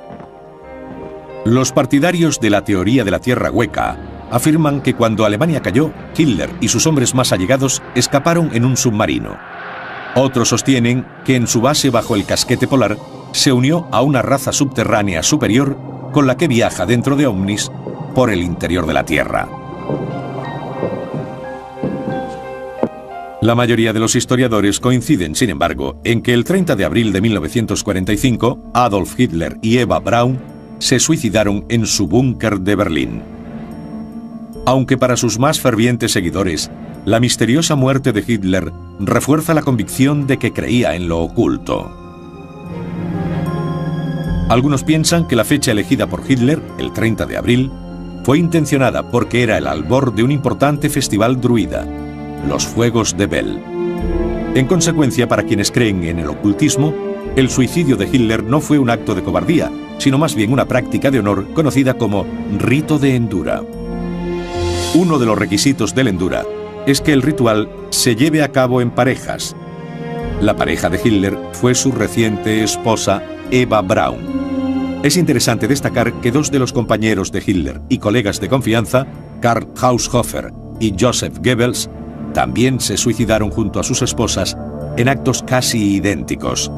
Los partidarios de la teoría de la Tierra hueca afirman que cuando Alemania cayó, Hitler y sus hombres más allegados escaparon en un submarino. Otros sostienen que en su base bajo el casquete polar se unió a una raza subterránea superior con la que viaja dentro de ovnis por el interior de la Tierra. La mayoría de los historiadores coinciden, sin embargo, en que el 30 de abril de 1945, Adolf Hitler y Eva Braun se suicidaron en su búnker de Berlín. Aunque para sus más fervientes seguidores, la misteriosa muerte de Hitler refuerza la convicción de que creía en lo oculto. Algunos piensan que la fecha elegida por Hitler, el 30 de abril, fue intencionada porque era el albor de un importante festival druida, los Fuegos de Bel. En consecuencia, para quienes creen en el ocultismo, el suicidio de Hitler no fue un acto de cobardía, sino más bien una práctica de honor conocida como rito de Endura. Uno de los requisitos del Endura es que el ritual se lleve a cabo en parejas. La pareja de Hitler fue su reciente esposa, Eva Braun. Es interesante destacar que dos de los compañeros de Hitler y colegas de confianza, Karl Haushofer y Joseph Goebbels, también se suicidaron junto a sus esposas en actos casi idénticos.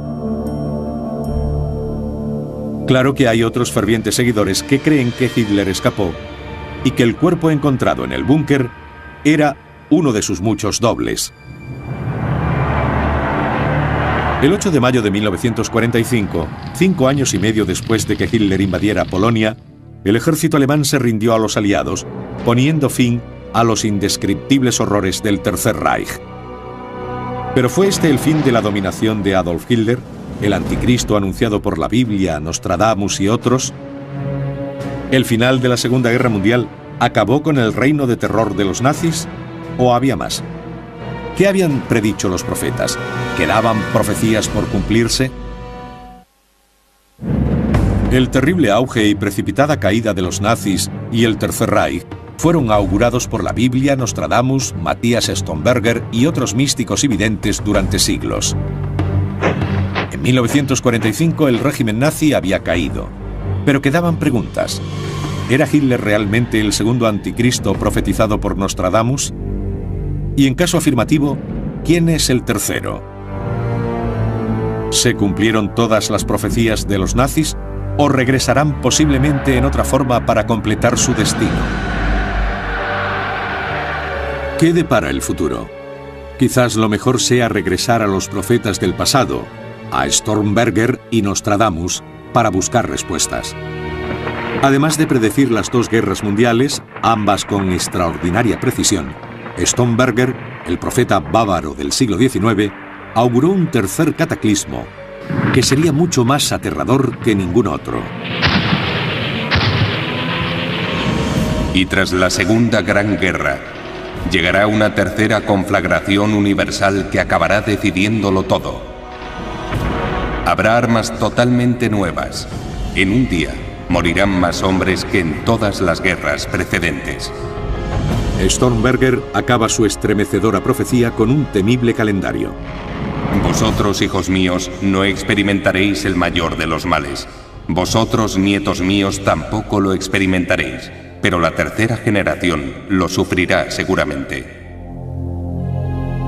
Claro que hay otros fervientes seguidores que creen que Hitler escapó y que el cuerpo encontrado en el búnker era uno de sus muchos dobles. El 8 de mayo de 1945, 5 años y medio después de que Hitler invadiera Polonia, el ejército alemán se rindió a los aliados, poniendo fin a los indescriptibles horrores del Tercer Reich. ¿Pero fue este el fin de la dominación de Adolf Hitler, el anticristo anunciado por la Biblia, Nostradamus y otros? ¿El final de la Segunda Guerra Mundial acabó con el reino de terror de los nazis? ¿O había más? ¿Qué habían predicho los profetas? ¿Quedaban profecías por cumplirse? El terrible auge y precipitada caída de los nazis y el Tercer Reich fueron augurados por la Biblia, Nostradamus, Matthias Stomberger y otros místicos y videntes durante siglos. En En 1945 el régimen nazi había caído, pero quedaban preguntas. ¿Era Hitler realmente el segundo anticristo profetizado por Nostradamus? Y en caso afirmativo, ¿quién es el tercero? ¿Se cumplieron todas las profecías de los nazis o regresarán posiblemente en otra forma para completar su destino? ¿Qué depara el futuro? Quizás lo mejor sea regresar a los profetas del pasado, a Stormberger y Nostradamus, para buscar respuestas. Además de predecir las dos guerras mundiales, ambas con extraordinaria precisión, Stormberger, el profeta bávaro del siglo XIX, auguró un tercer cataclismo que sería mucho más aterrador que ningún otro. Y tras la Segunda Gran Guerra, llegará una tercera conflagración universal que acabará decidiéndolo todo. Habrá armas totalmente nuevas. En un día morirán más hombres que en todas las guerras precedentes. Stormberger acaba su estremecedora profecía con un temible calendario. Vosotros, hijos míos, no experimentaréis el mayor de los males. Vosotros, nietos míos, tampoco lo experimentaréis, pero la tercera generación lo sufrirá seguramente.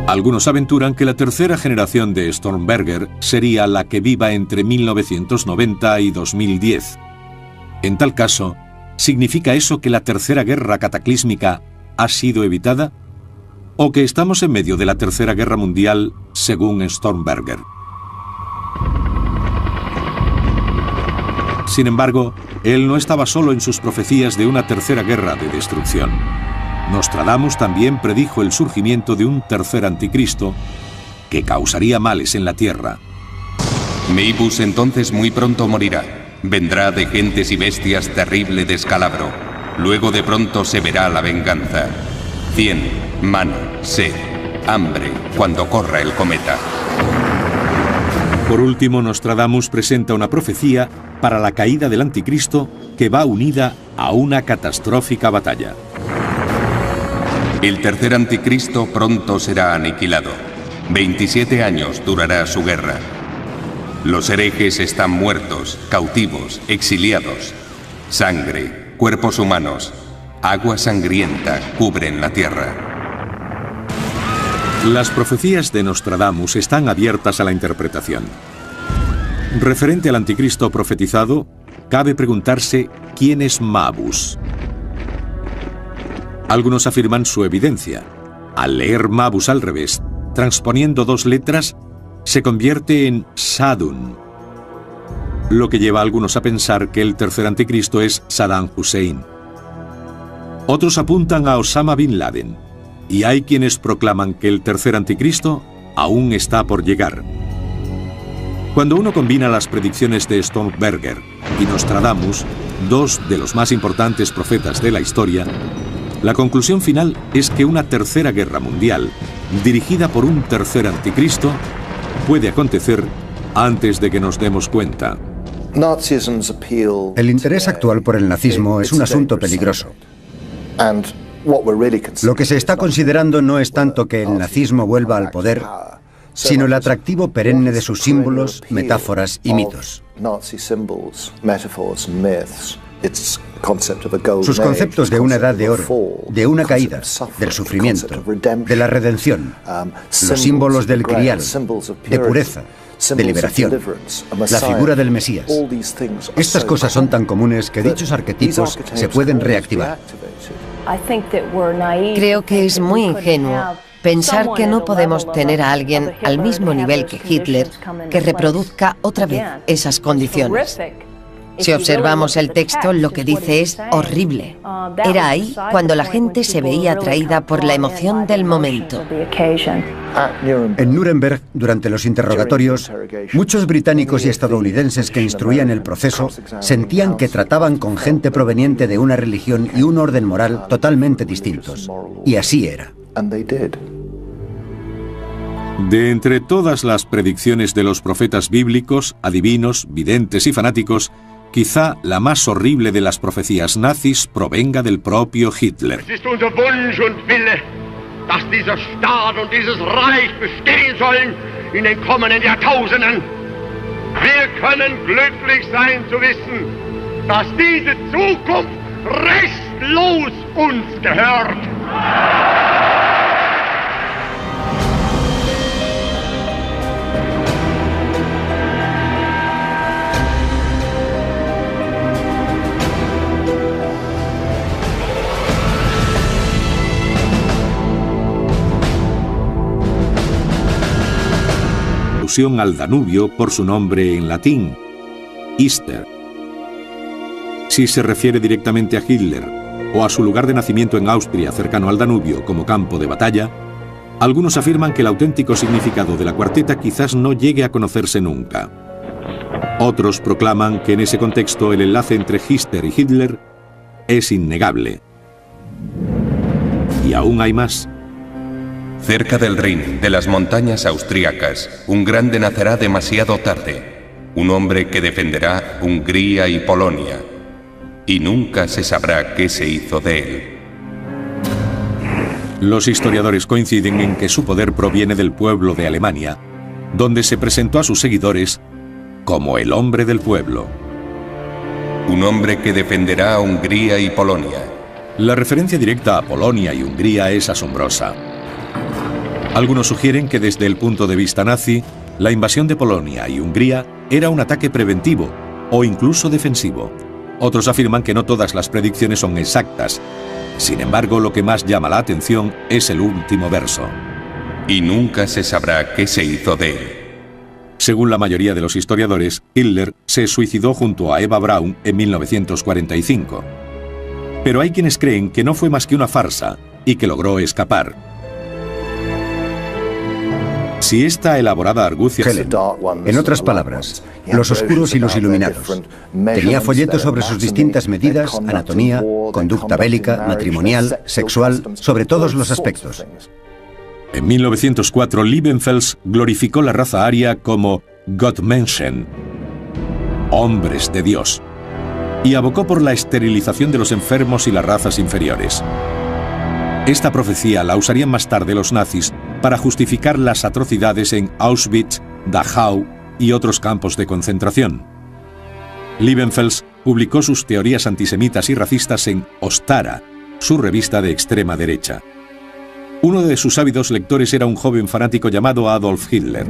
Algunos aventuran que la tercera generación de Stormberger sería la que viva entre 1990 y 2010. En tal caso, ¿significa eso que la tercera guerra cataclísmica ha sido evitada? ¿O que estamos en medio de la tercera guerra mundial, según Stormberger? Sin embargo, él no estaba solo en sus profecías de una tercera guerra de destrucción. Nostradamus también predijo el surgimiento de un tercer anticristo que causaría males en la tierra. Meibus entonces muy pronto morirá. Vendrá de gentes y bestias terrible descalabro. Luego de pronto se verá la venganza. 100, mano, sed, hambre, cuando corra el cometa. Por último, Nostradamus presenta una profecía para la caída del anticristo que va unida a una catastrófica batalla. El tercer anticristo pronto será aniquilado. 27 años durará su guerra. Los herejes están muertos, cautivos, exiliados. Sangre, cuerpos humanos, agua sangrienta cubren la tierra. Las profecías de Nostradamus están abiertas a la interpretación. Referente al anticristo profetizado, cabe preguntarse quién es Mabus. Algunos afirman su evidencia. Al leer Mabus al revés, transponiendo dos letras, se convierte en Sadun, lo que lleva a algunos a pensar que el tercer anticristo es Saddam Hussein. Otros apuntan a Osama Bin Laden, y hay quienes proclaman que el tercer anticristo aún está por llegar. Cuando uno combina las predicciones de Stormberger y Nostradamus, dos de los más importantes profetas de la historia, la conclusión final es que una tercera guerra mundial, dirigida por un tercer anticristo, puede acontecer antes de que nos demos cuenta. El interés actual por el nazismo es un asunto peligroso. Lo que se está considerando no es tanto que el nazismo vuelva al poder, sino el atractivo perenne de sus símbolos, metáforas y mitos. Sus conceptos de una edad de oro, de una caída, del sufrimiento, de la redención, los símbolos del grial, de pureza, de liberación, la figura del Mesías. Estas cosas son tan comunes que dichos arquetipos se pueden reactivar. Creo que es muy ingenuo pensar que no podemos tener a alguien al mismo nivel que Hitler que reproduzca otra vez esas condiciones. Si observamos el texto, lo que dice es horrible. Era ahí cuando la gente se veía atraída por la emoción del momento. En Nuremberg, durante los interrogatorios, muchos británicos y estadounidenses que instruían el proceso sentían que trataban con gente proveniente de una religión y un orden moral totalmente distintos. Y así era. De entre todas las predicciones de los profetas bíblicos, adivinos, videntes y fanáticos, quizá la más horrible de las profecías nazis provenga del propio Hitler. Es ist unser Wunsch und Wille, dass dieser Staat und dieses Reich bestehen sollen in den kommenden Jahrtausenden. Wir können glücklich sein zu wissen, dass diese Zukunft restlos uns gehört. Al Danubio por su nombre en latín, Ister. Si se refiere directamente a Hitler o a su lugar de nacimiento en Austria cercano al Danubio como campo de batalla, algunos afirman que el auténtico significado de la cuarteta quizás no llegue a conocerse nunca. Otros proclaman que en ese contexto el enlace entre Hister y Hitler es innegable. Y aún hay más. Cerca del Rin, de las montañas austríacas, un grande nacerá demasiado tarde, un hombre que defenderá Hungría y Polonia, y nunca se sabrá qué se hizo de él. Los historiadores coinciden en que su poder proviene del pueblo de Alemania, donde se presentó a sus seguidores como el hombre del pueblo. Un hombre que defenderá a Hungría y Polonia. La referencia directa a Polonia y Hungría es asombrosa. Algunos sugieren que desde el punto de vista nazi, la invasión de Polonia y Hungría era un ataque preventivo o incluso defensivo. Otros afirman que no todas las predicciones son exactas. Sin embargo, lo que más llama la atención es el último verso. Y nunca se sabrá qué se hizo de él. Según la mayoría de los historiadores, Hitler se suicidó junto a Eva Braun en 1945. Pero hay quienes creen que no fue más que una farsa y que logró escapar. Si esta elaborada argucia... Helen, en otras palabras, los oscuros y los iluminados. Tenía folletos sobre sus distintas medidas, anatomía, conducta bélica, matrimonial, sexual, sobre todos los aspectos. En 1904, Liebenfels glorificó la raza aria como Gottmenschen, hombres de Dios, y abocó por la esterilización de los enfermos y las razas inferiores. Esta profecía la usarían más tarde los nazis para justificar las atrocidades en Auschwitz, Dachau y otros campos de concentración. Liebenfels publicó sus teorías antisemitas y racistas en Ostara, su revista de extrema derecha. Uno de sus ávidos lectores era un joven fanático llamado Adolf Hitler.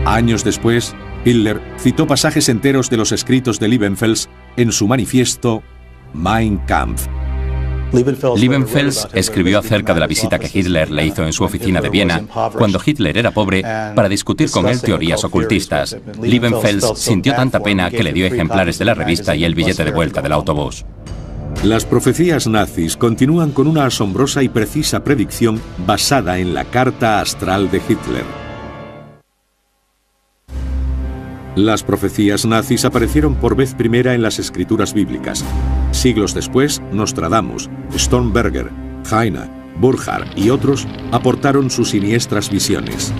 Años después, Hitler citó pasajes enteros de los escritos de Liebenfels en su manifiesto Mein Kampf. Liebenfels escribió acerca de la visita que Hitler le hizo en su oficina de Viena cuando Hitler era pobre para discutir con él teorías ocultistas. Liebenfels sintió tanta pena que le dio ejemplares de la revista y el billete de vuelta del autobús. Las profecías nazis continúan con una asombrosa y precisa predicción basada en la carta astral de Hitler. Las profecías nazis aparecieron por vez primera en las escrituras bíblicas. Siglos después, Nostradamus, Stormberger, Heine, Burckhardt y otros aportaron sus siniestras visiones.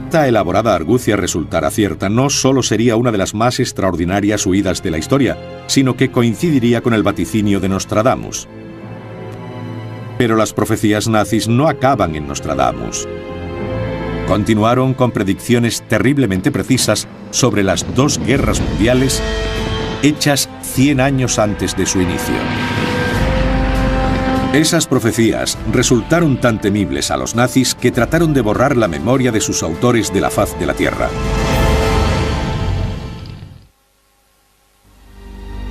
Esta elaborada argucia resultara cierta, no solo sería una de las más extraordinarias huidas de la historia, sino que coincidiría con el vaticinio de Nostradamus. Pero las profecías nazis no acaban en Nostradamus. Continuaron con predicciones terriblemente precisas sobre las dos guerras mundiales hechas 100 años antes de su inicio. Esas profecías resultaron tan temibles a los nazis que trataron de borrar la memoria de sus autores de la faz de la tierra.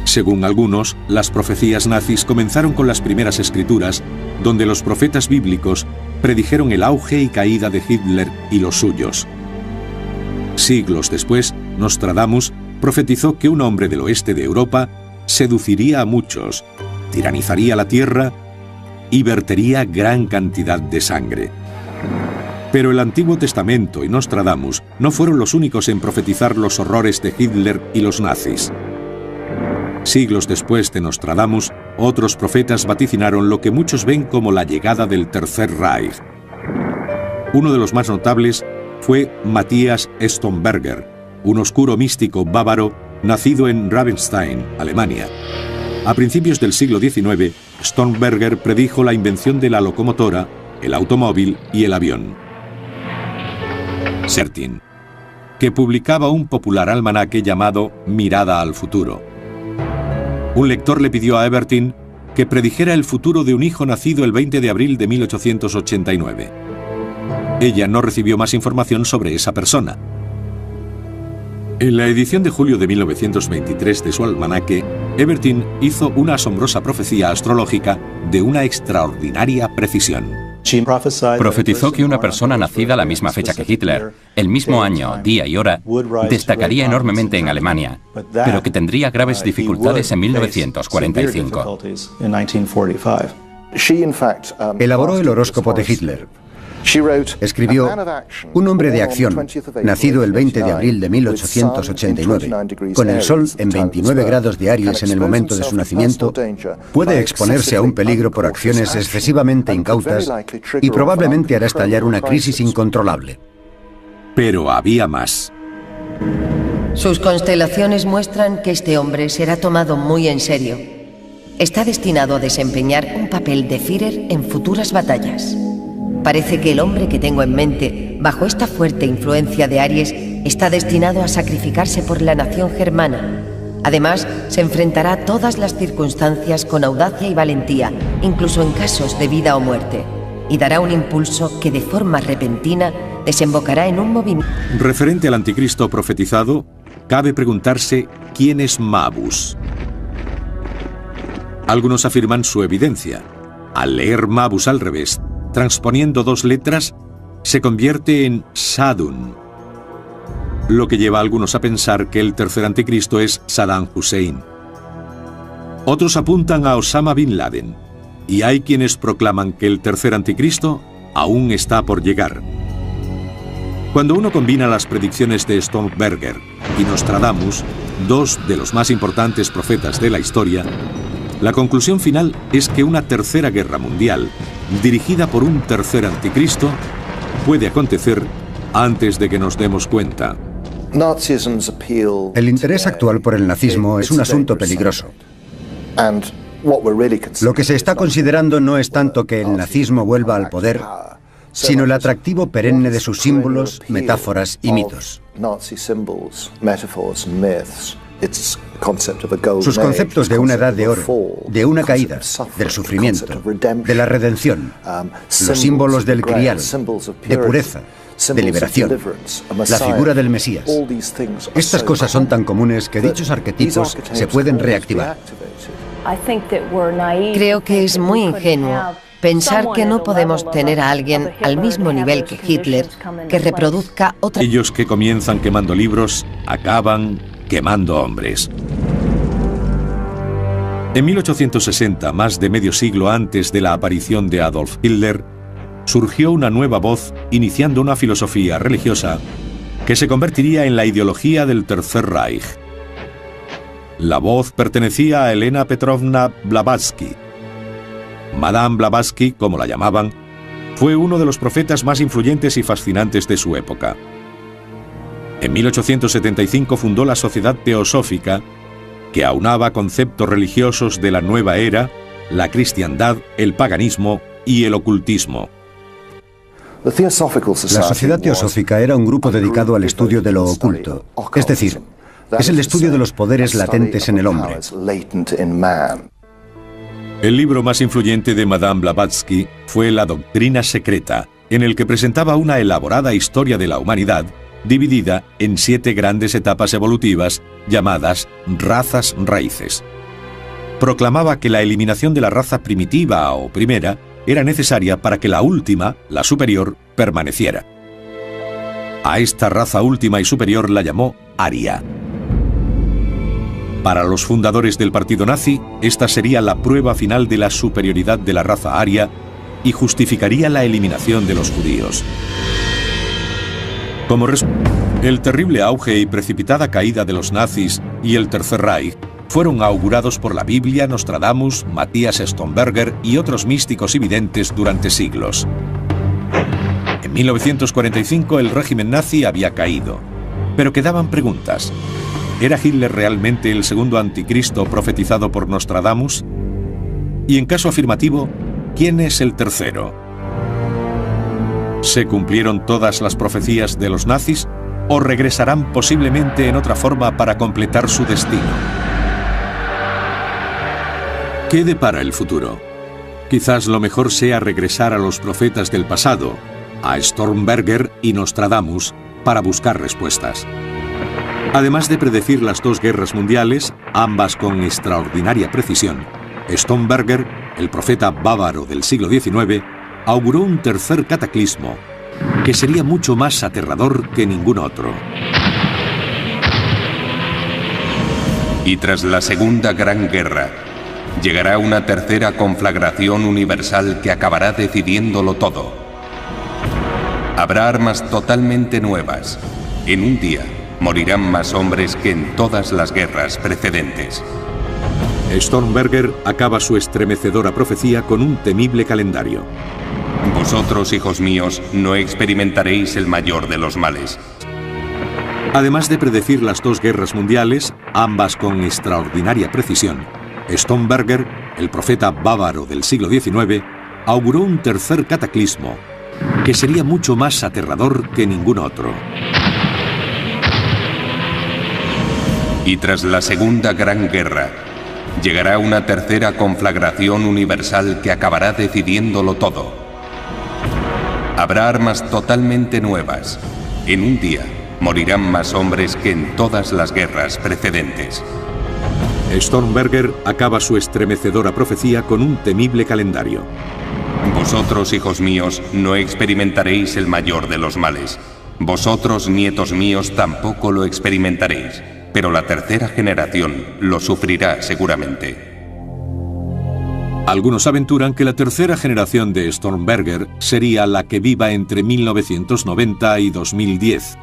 Según algunos, las profecías nazis comenzaron con las primeras escrituras, donde los profetas bíblicos predijeron el auge y caída de Hitler y los suyos. Siglos después, Nostradamus profetizó que un hombre del oeste de Europa seduciría a muchos, tiranizaría la tierra y vertería gran cantidad de sangre. Pero el Antiguo Testamento y Nostradamus no fueron los únicos en profetizar los horrores de Hitler y los nazis. Siglos después de Nostradamus, otros profetas vaticinaron lo que muchos ven como la llegada del Tercer Reich. Uno de los más notables fue Matthias Stormberger, un oscuro místico bávaro nacido en Ravenstein, Alemania. A principios del siglo XIX, Stormberger predijo la invención de la locomotora, el automóvil y el avión. Sertin. que publicaba un popular almanaque llamado Mirada al futuro. Un lector le pidió a Ebertin que predijera el futuro de un hijo nacido el 20 de abril de 1889. Ella no recibió más información sobre esa persona. En la edición de julio de 1923 de su almanaque, Ebertin hizo una asombrosa profecía astrológica de una extraordinaria precisión. Profetizó que una persona nacida a la misma fecha que Hitler, el mismo año, día y hora, destacaría enormemente en Alemania, pero que tendría graves dificultades en 1945. Elaboró el horóscopo de Hitler. Escribió: un hombre de acción, nacido el 20 de abril de 1889, con el sol en 29 grados de Aries en el momento de su nacimiento, puede exponerse a un peligro por acciones excesivamente incautas y probablemente hará estallar una crisis incontrolable. Pero había más. Sus constelaciones muestran que este hombre será tomado muy en serio. Está destinado a desempeñar un papel de Führer en futuras batallas. Parece que el hombre que tengo en mente, bajo esta fuerte influencia de Aries, está destinado a sacrificarse por la nación germana. Además, se enfrentará a todas las circunstancias con audacia y valentía, incluso en casos de vida o muerte, y dará un impulso que de forma repentina desembocará en un movimiento. Referente al anticristo profetizado, cabe preguntarse quién es Mabus. Algunos afirman su evidencia. Al leer Mabus al revés, transponiendo dos letras, se convierte en Sadun, lo que lleva a algunos a pensar que el tercer anticristo es Saddam Hussein. Otros apuntan a Osama Bin Laden, y hay quienes proclaman que el tercer anticristo aún está por llegar. Cuando uno combina las predicciones de Stormberger y Nostradamus, dos de los más importantes profetas de la historia, la conclusión final es que una tercera guerra mundial, dirigida por un tercer anticristo, puede acontecer antes de que nos demos cuenta. El interés actual por el nazismo es un asunto peligroso. Lo que se está considerando no es tanto que el nazismo vuelva al poder, sino el atractivo perenne de sus símbolos, metáforas y mitos. Sus conceptos de una edad de oro, de una caída, del sufrimiento, de la redención, los símbolos del grial, de pureza, de liberación, la figura del Mesías. Estas cosas son tan comunes que dichos arquetipos se pueden reactivar. Creo que es muy ingenuo pensar que no podemos tener a alguien al mismo nivel que Hitler que reproduzca otra... Ellos que comienzan quemando libros, acaban quemando hombres. En 1860, más de medio siglo antes de la aparición de Adolf Hitler, surgió una nueva voz iniciando una filosofía religiosa que se convertiría en la ideología del Tercer Reich. La voz pertenecía a Elena Petrovna Blavatsky. Madame Blavatsky, como la llamaban, fue uno de los profetas más influyentes y fascinantes de su época. En 1875 fundó la Sociedad Teosófica, que aunaba conceptos religiosos de la nueva era, la cristiandad, el paganismo y el ocultismo. La Sociedad Teosófica era un grupo dedicado al estudio de lo oculto, es decir, es el estudio de los poderes latentes en el hombre. El libro más influyente de Madame Blavatsky fue La Doctrina Secreta, en el que presentaba una elaborada historia de la humanidad dividida en 7 grandes etapas evolutivas llamadas razas raíces. Proclamaba que la eliminación de la raza primitiva o primera era necesaria para que la última, la superior, permaneciera. A esta raza última y superior la llamó Aria. Para los fundadores del partido nazi, esta sería la prueba final de la superioridad de la raza aria y justificaría la eliminación de los judíos. Como el terrible auge y precipitada caída de los nazis y el Tercer Reich fueron augurados por la Biblia, Nostradamus, Matthias Stormberger y otros místicos y videntes durante siglos. En 1945 el régimen nazi había caído, pero quedaban preguntas. ¿Era Hitler realmente el segundo anticristo profetizado por Nostradamus? Y en caso afirmativo, ¿quién es el tercero? ¿Se cumplieron todas las profecías de los nazis? o regresarán posiblemente en otra forma para completar su destino. ¿Qué depara el futuro? Quizás lo mejor sea regresar a los profetas del pasado, a Stormberger y Nostradamus, para buscar respuestas. Además de predecir las dos guerras mundiales, ambas con extraordinaria precisión, Stormberger, el profeta bávaro del siglo XIX, auguró un tercer cataclismo, que sería mucho más aterrador que ningún otro. Y tras la Segunda Gran Guerra, llegará una tercera conflagración universal que acabará decidiéndolo todo. Habrá armas totalmente nuevas. En un día, morirán más hombres que en todas las guerras precedentes. Stormberger acaba su estremecedora profecía con un temible calendario. Vosotros, hijos míos, no experimentaréis el mayor de los males. Además de predecir las dos guerras mundiales, ambas con extraordinaria precisión, Stormberger, el profeta bávaro del siglo XIX, auguró un tercer cataclismo, que sería mucho más aterrador que ningún otro. Y tras la Segunda Gran Guerra, llegará una tercera conflagración universal que acabará decidiéndolo todo. Habrá armas totalmente nuevas. En un día, morirán más hombres que en todas las guerras precedentes. Stormberger acaba su estremecedora profecía con un temible calendario. Vosotros, hijos míos, no experimentaréis el mayor de los males. Vosotros, nietos míos, tampoco lo experimentaréis, pero la tercera generación lo sufrirá seguramente. Algunos aventuran que la tercera generación de Stormberger sería la que viva entre 1990 y 2010.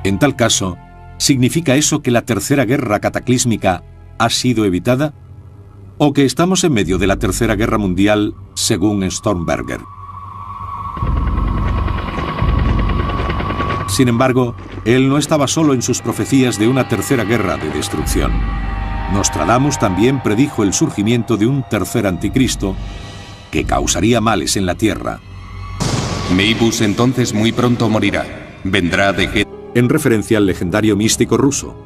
En tal caso, ¿significa eso que la tercera guerra cataclísmica ha sido evitada? ¿O que estamos en medio de la tercera guerra mundial, según Stormberger? Sin embargo, él no estaba solo en sus profecías de una tercera guerra de destrucción. Nostradamus también predijo el surgimiento de un tercer anticristo que causaría males en la tierra. Meibus entonces muy pronto morirá. Vendrá de... En referencia al legendario místico ruso.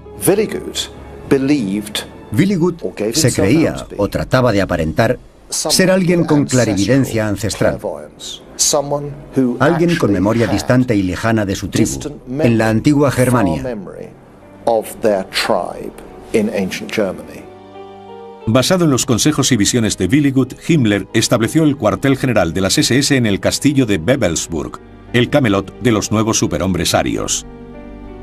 Willigut se creía o trataba de aparentar ser alguien con clarividencia ancestral, alguien con memoria distante y lejana de su tribu, en la antigua Germania. Basado en los consejos y visiones de Willigut, Himmler estableció el cuartel general de las SS en el castillo de Wewelsburg, el Camelot de los nuevos superhombres arios.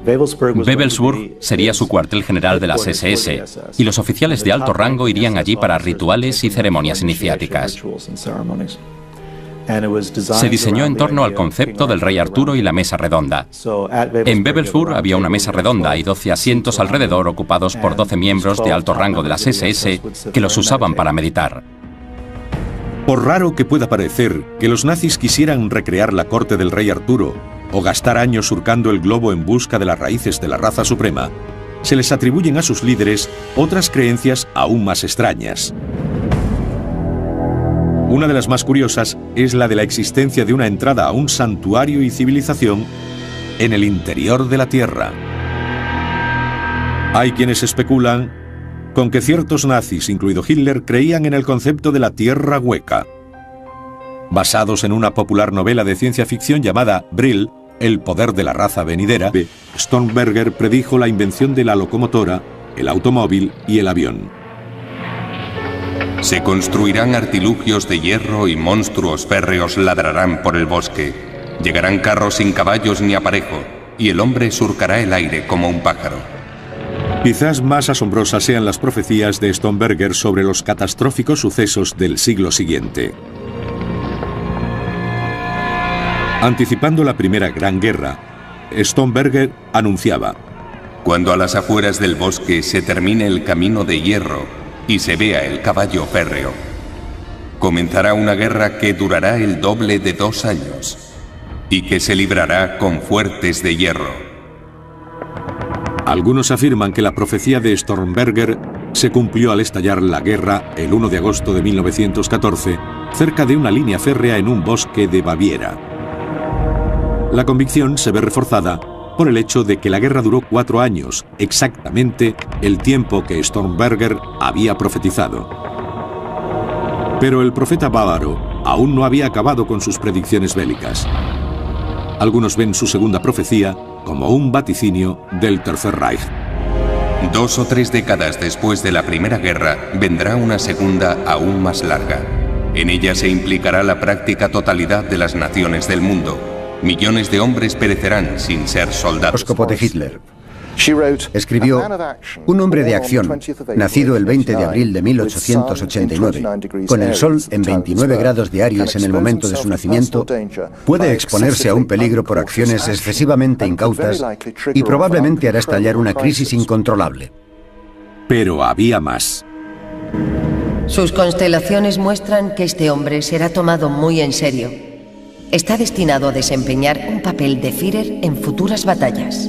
Wewelsburg sería su cuartel general de las SS, y los oficiales de alto rango irían allí para rituales y ceremonias iniciáticas. Se diseñó en torno al concepto del rey Arturo y la mesa redonda. En Wewelsburg había una mesa redonda y 12 asientos alrededor ocupados por 12 miembros de alto rango de las SS que los usaban para meditar. Por raro que pueda parecer que los nazis quisieran recrear la corte del rey Arturo o gastar años surcando el globo en busca de las raíces de la raza suprema, se les atribuyen a sus líderes otras creencias aún más extrañas. Una de las más curiosas es la de la existencia de una entrada a un santuario y civilización en el interior de la Tierra. Hay quienes especulan con que ciertos nazis, incluido Hitler, creían en el concepto de la Tierra hueca. Basados en una popular novela de ciencia ficción llamada Brill, El poder de la raza venidera, Stormberger predijo la invención de la locomotora, el automóvil y el avión. Se construirán artilugios de hierro y monstruos férreos ladrarán por el bosque. Llegarán carros sin caballos ni aparejo, y el hombre surcará el aire como un pájaro. Quizás más asombrosas sean las profecías de Stormberger sobre los catastróficos sucesos del siglo siguiente. Anticipando la Primera Gran Guerra, Stormberger anunciaba: cuando a las afueras del bosque se termine el camino de hierro y se vea el caballo férreo, comenzará una guerra que durará el doble de 2 años y que se librará con fuertes de hierro. Algunos afirman que la profecía de Stormberger se cumplió al estallar la guerra el 1 de agosto de 1914 cerca de una línea férrea en un bosque de Baviera. La convicción se ve reforzada por el hecho de que la guerra duró 4 años, exactamente el tiempo que Stormberger había profetizado. Pero el profeta bávaro aún no había acabado con sus predicciones bélicas. Algunos ven su segunda profecía como un vaticinio del Tercer Reich. 2 o 3 décadas después de la Primera Guerra, vendrá una segunda aún más larga. En ella se implicará la práctica totalidad de las naciones del mundo. Millones de hombres perecerán sin ser soldados. Horóscopo de Hitler. Escribió: un hombre de acción, nacido el 20 de abril de 1889, con el sol en 29 grados de Aries en el momento de su nacimiento, puede exponerse a un peligro por acciones excesivamente incautas y probablemente hará estallar una crisis incontrolable. Pero había más. Sus constelaciones muestran que este hombre será tomado muy en serio. Está destinado a desempeñar un papel de Führer en futuras batallas.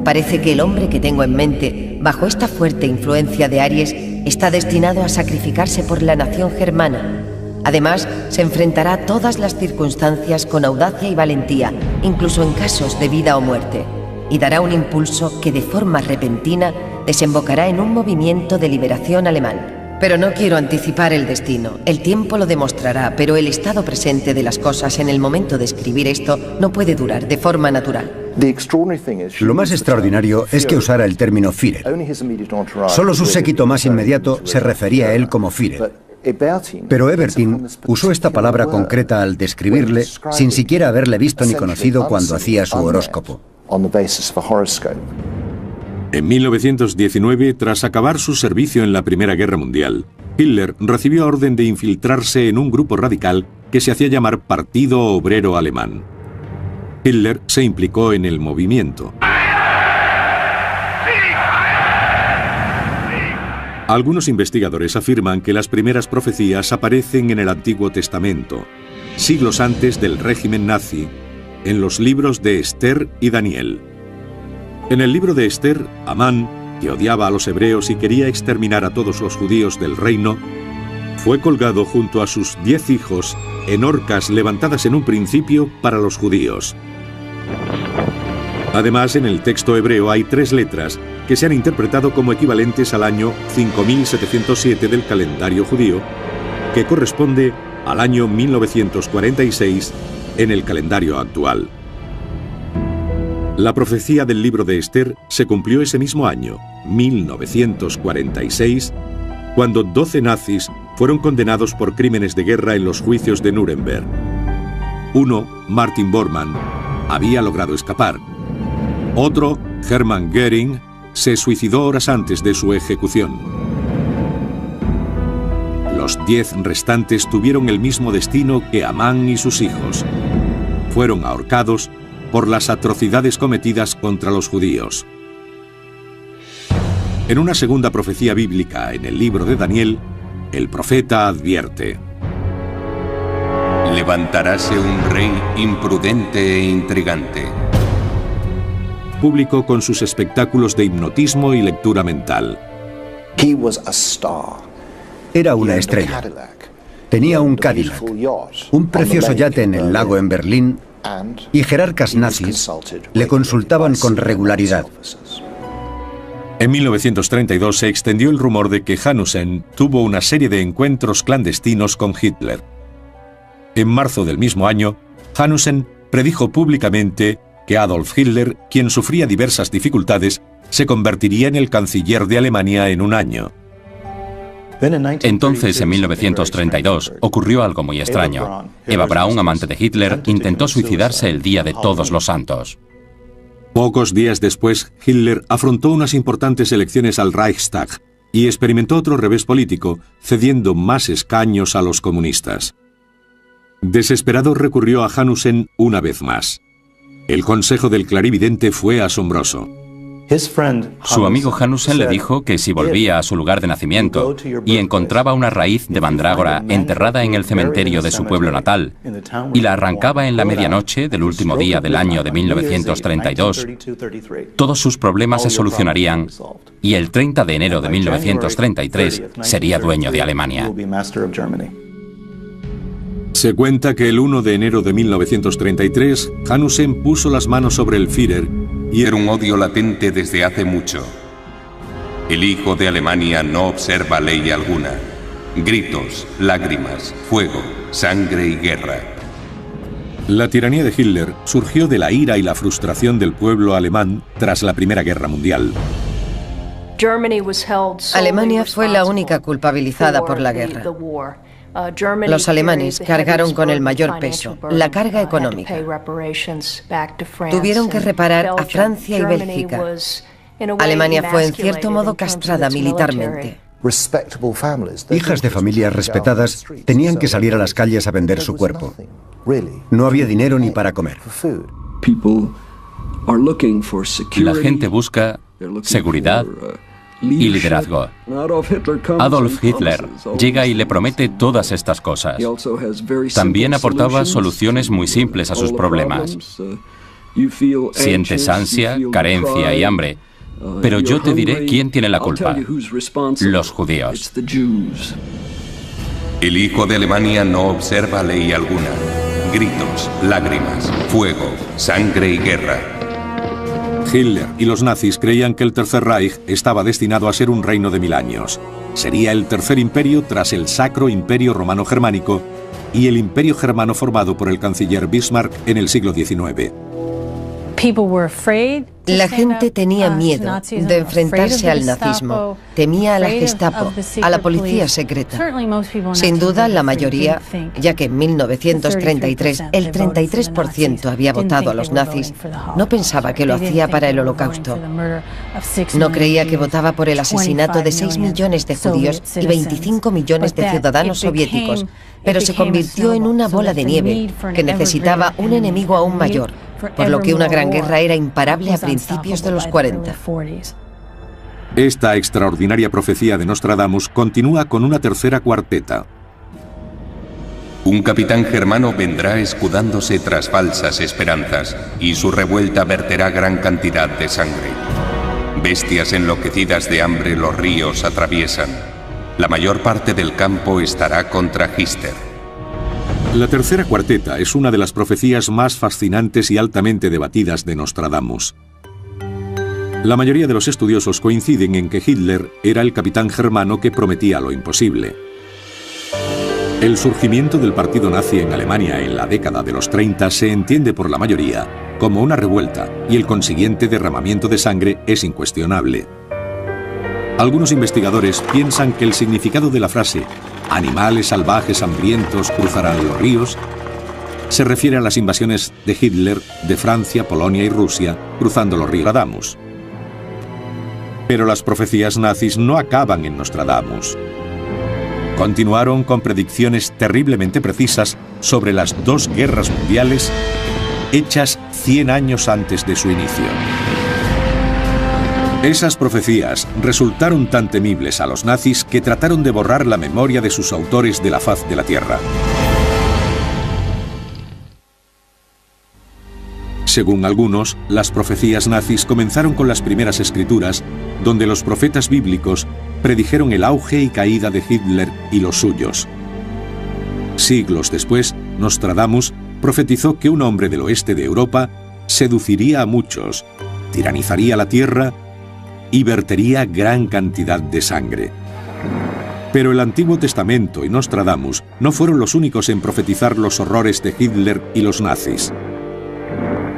Parece que el hombre que tengo en mente, bajo esta fuerte influencia de Aries, está destinado a sacrificarse por la nación germana. Además, se enfrentará a todas las circunstancias con audacia y valentía, incluso en casos de vida o muerte, y dará un impulso que de forma repentina desembocará en un movimiento de liberación alemán. Pero no quiero anticipar el destino. El tiempo lo demostrará, pero el estado presente de las cosas en el momento de escribir esto no puede durar de forma natural. Lo más extraordinario es que usara el término Führer. Solo su séquito más inmediato se refería a él como Führer. Pero Ebertin usó esta palabra concreta al describirle sin siquiera haberle visto ni conocido cuando hacía su horóscopo. En 1919, tras acabar su servicio en la Primera Guerra Mundial, Hitler recibió orden de infiltrarse en un grupo radical que se hacía llamar Partido Obrero Alemán. Hitler se implicó en el movimiento. Algunos investigadores afirman que las primeras profecías aparecen en el Antiguo Testamento, siglos antes del régimen nazi, en los libros de Esther y Daniel. En el libro de Esther, Amán, que odiaba a los hebreos y quería exterminar a todos los judíos del reino, fue colgado junto a sus 10 hijos en horcas levantadas en un principio para los judíos. Además, en el texto hebreo hay 3 letras que se han interpretado como equivalentes al año 5707 del calendario judío, que corresponde al año 1946 en el calendario actual. La profecía del libro de Esther se cumplió ese mismo año, 1946, cuando 12 nazis fueron condenados por crímenes de guerra en los juicios de Nuremberg. Uno, Martin Bormann, había logrado escapar. Otro, Hermann Göring, se suicidó horas antes de su ejecución. Los 10 restantes tuvieron el mismo destino que Amán y sus hijos. Fueron ahorcados por las atrocidades cometidas contra los judíos. En una segunda profecía bíblica en el libro de Daniel, el profeta advierte: levantaráse un rey imprudente e intrigante. Público con sus espectáculos de hipnotismo y lectura mental. Era una estrella. Tenía un Cadillac, un precioso yate en el lago en Berlín, y jerarcas nazis le consultaban con regularidad. En 1932 se extendió el rumor de que Hanussen tuvo una serie de encuentros clandestinos con Hitler. En marzo del mismo año, Hanussen predijo públicamente que Adolf Hitler, quien sufría diversas dificultades, se convertiría en el canciller de Alemania en un año. Entonces, en 1932, ocurrió algo muy extraño. Eva Braun, amante de Hitler, intentó suicidarse el día de Todos los Santos. Pocos días después, Hitler afrontó unas importantes elecciones al Reichstag y experimentó otro revés político, cediendo más escaños a los comunistas. Desesperado recurrió a Hanussen una vez más. El consejo del clarividente fue asombroso. Su amigo Hanussen le dijo que si volvía a su lugar de nacimiento y encontraba una raíz de mandrágora enterrada en el cementerio de su pueblo natal y la arrancaba en la medianoche del último día del año de 1932, todos sus problemas se solucionarían y el 30 de enero de 1933 sería dueño de Alemania. Se cuenta que el 1 de enero de 1933, Hanussen puso las manos sobre el Führer y era un odio latente desde hace mucho. El hijo de Alemania no observa ley alguna. Gritos, lágrimas, fuego, sangre y guerra. La tiranía de Hitler surgió de la ira y la frustración del pueblo alemán tras la Primera Guerra Mundial. Alemania fue la única culpabilizada por la guerra. Los alemanes cargaron con el mayor peso, la carga económica. Tuvieron que reparar a Francia y Bélgica. Alemania fue en cierto modo castrada militarmente. Hijas de familias respetadas tenían que salir a las calles a vender su cuerpo. No había dinero ni para comer. La gente busca seguridad y liderazgo. Adolf Hitler llega y le promete todas estas cosas. También aportaba soluciones muy simples a sus problemas. Sientes ansia, carencia y hambre. Pero yo te diré quién tiene la culpa. Los judíos. El hijo de Alemania no observa ley alguna. Gritos, lágrimas, fuego, sangre y guerra. Hitler y los nazis creían que el Tercer Reich estaba destinado a ser un reino de 1000 años. Sería el tercer imperio tras el Sacro Imperio Romano Germánico y el imperio germano formado por el canciller Bismarck en el siglo XIX. La gente tenía miedo de enfrentarse al nazismo, temía a la Gestapo, a la policía secreta. Sin duda, la mayoría, ya que en 1933 el 33% había votado a los nazis, no pensaba que lo hacía para el Holocausto. No creía que votaba por el asesinato de 6 millones de judíos y 25 millones de ciudadanos soviéticos, pero se convirtió en una bola de nieve que necesitaba un enemigo aún mayor, por lo que una gran guerra era imparable a principios de los 40. Esta extraordinaria profecía de Nostradamus continúa con una tercera cuarteta. Un capitán germano vendrá escudándose tras falsas esperanzas, y su revuelta verterá gran cantidad de sangre. Bestias enloquecidas de hambre los ríos atraviesan. La mayor parte del campo estará contra Hitler. La tercera cuarteta es una de las profecías más fascinantes y altamente debatidas de Nostradamus. La mayoría de los estudiosos coinciden en que Hitler era el capitán germano que prometía lo imposible. El surgimiento del partido nazi en Alemania en la década de los 30 se entiende por la mayoría como una revuelta y el consiguiente derramamiento de sangre es incuestionable. Algunos investigadores piensan que el significado de la frase «animales salvajes hambrientos cruzarán los ríos» se refiere a las invasiones de Hitler de Francia, Polonia y Rusia cruzando los ríos Nostradamus. Pero las profecías nazis no acaban en Nostradamus. Continuaron con predicciones terriblemente precisas sobre las 2 guerras mundiales hechas 100 años antes de su inicio. Esas profecías resultaron tan temibles a los nazis que trataron de borrar la memoria de sus autores de la faz de la tierra. Según algunos, las profecías nazis comenzaron con las primeras escrituras, donde los profetas bíblicos predijeron el auge y caída de Hitler y los suyos. Siglos después, Nostradamus profetizó que un hombre del oeste de Europa seduciría a muchos, tiranizaría la tierra y vertería gran cantidad de sangre. Pero el Antiguo Testamento y Nostradamus no fueron los únicos en profetizar los horrores de Hitler y los nazis.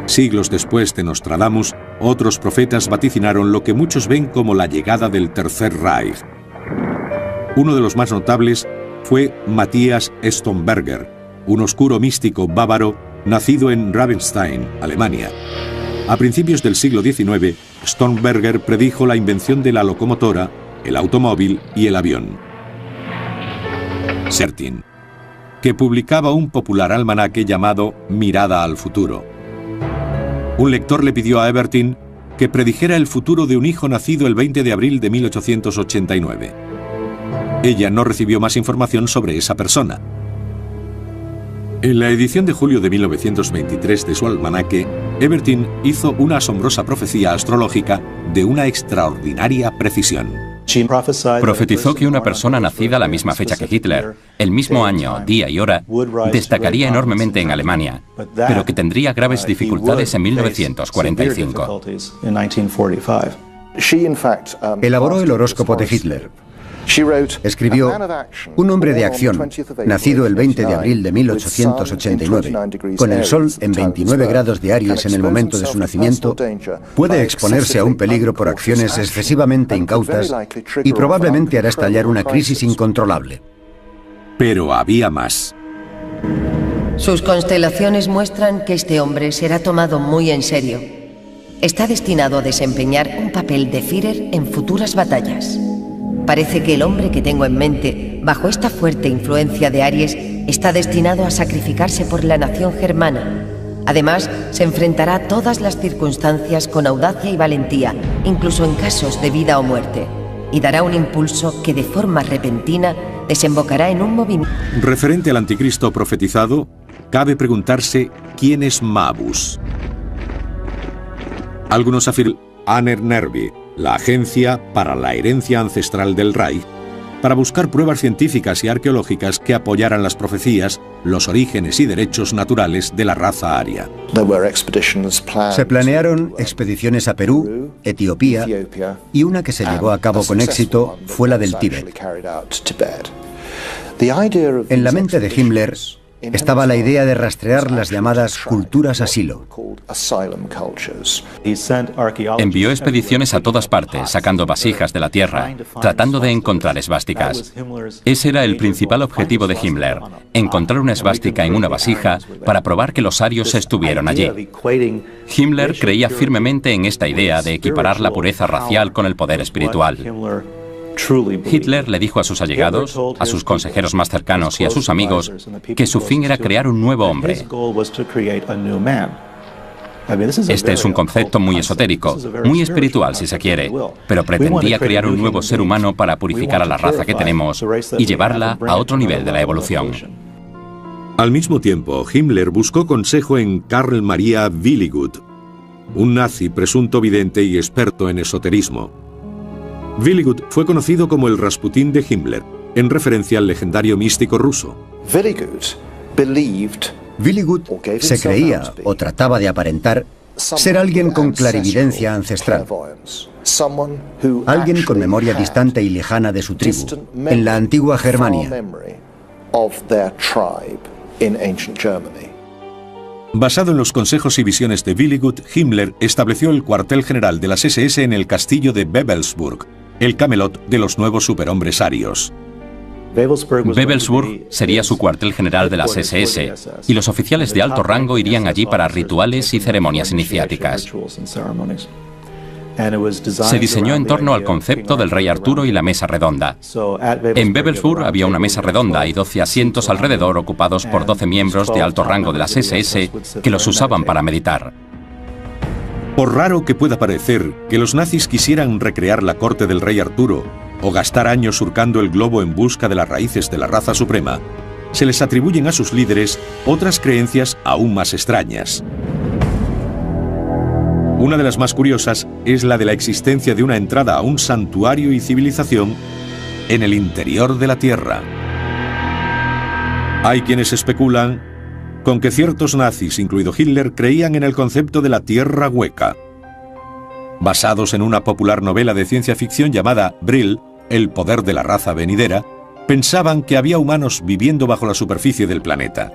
Siglos después de Nostradamus, otros profetas vaticinaron lo que muchos ven como la llegada del Tercer Reich. Uno de los más notables fue Matthias Stonberger, un oscuro místico bávaro nacido en Ravenstein, Alemania. A principios del siglo XIX, Stonberger predijo la invención de la locomotora, el automóvil y el avión. Sertin, que publicaba un popular almanaque llamado Mirada al futuro. Un lector le pidió a Ebertin que predijera el futuro de un hijo nacido el 20 de abril de 1889. Ella no recibió más información sobre esa persona. En la edición de julio de 1923 de su almanaque, Ebertin hizo una asombrosa profecía astrológica de una extraordinaria precisión. Profetizó que una persona nacida a la misma fecha que Hitler, el mismo año, día y hora, destacaría enormemente en Alemania, pero que tendría graves dificultades en 1945. Elaboró el horóscopo de Hitler. Escribió: un hombre de acción, nacido el 20 de abril de 1889, con el sol en 29 grados de Aries en el momento de su nacimiento, puede exponerse a un peligro por acciones excesivamente incautas y probablemente hará estallar una crisis incontrolable. Pero había más. Sus constelaciones muestran que este hombre será tomado muy en serio. Está destinado a desempeñar un papel de Führer en futuras batallas. Parece que el hombre que tengo en mente, bajo esta fuerte influencia de Aries, está destinado a sacrificarse por la nación germana. Además, se enfrentará a todas las circunstancias con audacia y valentía, incluso en casos de vida o muerte, y dará un impulso que de forma repentina desembocará en un movimiento. Referente al anticristo profetizado, cabe preguntarse quién es Mabus. Algunos afirman Aner Nervi, la Agencia para la Herencia Ancestral del Reich, para buscar pruebas científicas y arqueológicas que apoyaran las profecías, los orígenes y derechos naturales de la raza aria. Se planearon expediciones a Perú, Etiopía, y una que se llevó a cabo con éxito fue la del Tíbet. En la mente de Himmler estaba la idea de rastrear las llamadas culturas asilo. Envió expediciones a todas partes, sacando vasijas de la tierra, tratando de encontrar esvásticas. Ese era el principal objetivo de Himmler, encontrar una esvástica en una vasija para probar que los arios estuvieron allí. Himmler creía firmemente en esta idea de equiparar la pureza racial con el poder espiritual. Hitler le dijo a sus allegados, a sus consejeros más cercanos y a sus amigos que su fin era crear un nuevo hombre. Este es un concepto muy esotérico, muy espiritual si se quiere, pero pretendía crear un nuevo ser humano para purificar a la raza que tenemos y llevarla a otro nivel de la evolución. Al mismo tiempo, Himmler buscó consejo en Karl Maria Willigut, un nazi presunto vidente y experto en esoterismo. Willigut fue conocido como el Rasputín de Himmler, en referencia al legendario místico ruso. Willigut se creía, o trataba de aparentar, ser alguien con clarividencia ancestral. Alguien con memoria distante y lejana de su tribu, en la antigua Germania. Basado en los consejos y visiones de Willigut, Himmler estableció el cuartel general de las SS en el castillo de Wewelsburg, el Camelot de los nuevos superhombres arios. Wewelsburg sería su cuartel general de las SS, y los oficiales de alto rango irían allí para rituales y ceremonias iniciáticas. Se diseñó en torno al concepto del rey Arturo y la mesa redonda. En Wewelsburg había una mesa redonda y 12 asientos alrededor ocupados por 12 miembros de alto rango de las SS que los usaban para meditar. Por raro que pueda parecer que los nazis quisieran recrear la corte del rey Arturo o gastar años surcando el globo en busca de las raíces de la raza suprema, se les atribuyen a sus líderes otras creencias aún más extrañas. Una de las más curiosas es la de la existencia de una entrada a un santuario y civilización en el interior de la Tierra. Hay quienes especulan con que ciertos nazis, incluido Hitler, creían en el concepto de la Tierra hueca. Basados en una popular novela de ciencia ficción llamada Brill, El poder de la raza venidera, pensaban que había humanos viviendo bajo la superficie del planeta.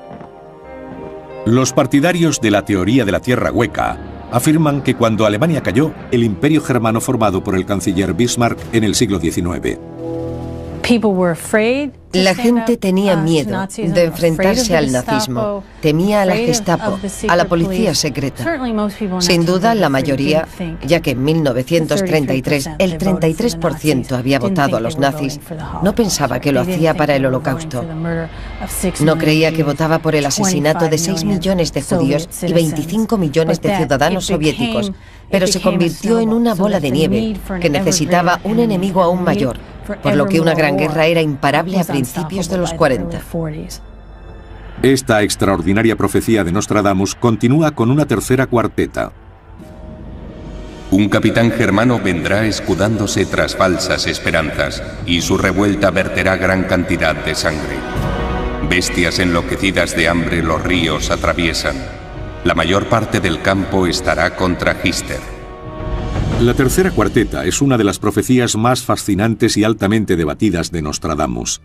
Los partidarios de la teoría de la Tierra hueca afirman que cuando Alemania cayó, el imperio germano formado por el canciller Bismarck en el siglo XIX. La gente tenía miedo de enfrentarse al nazismo, temía a la Gestapo, a la policía secreta. Sin duda, la mayoría, ya que en 1933 el 33% había votado a los nazis, no pensaba que lo hacía para el Holocausto. No creía que votaba por el asesinato de 6 millones de judíos y 25 millones de ciudadanos soviéticos, pero se convirtió en una bola de nieve que necesitaba un enemigo aún mayor, por lo que una gran guerra era imparable a principios de los 40. Esta extraordinaria profecía de Nostradamus continúa con una tercera cuarteta. Un capitán germano vendrá escudándose tras falsas esperanzas, y su revuelta verterá gran cantidad de sangre. Bestias enloquecidas de hambre los ríos atraviesan. La mayor parte del campo estará contra Hister. La tercera cuarteta es una de las profecías más fascinantes y altamente debatidas de Nostradamus.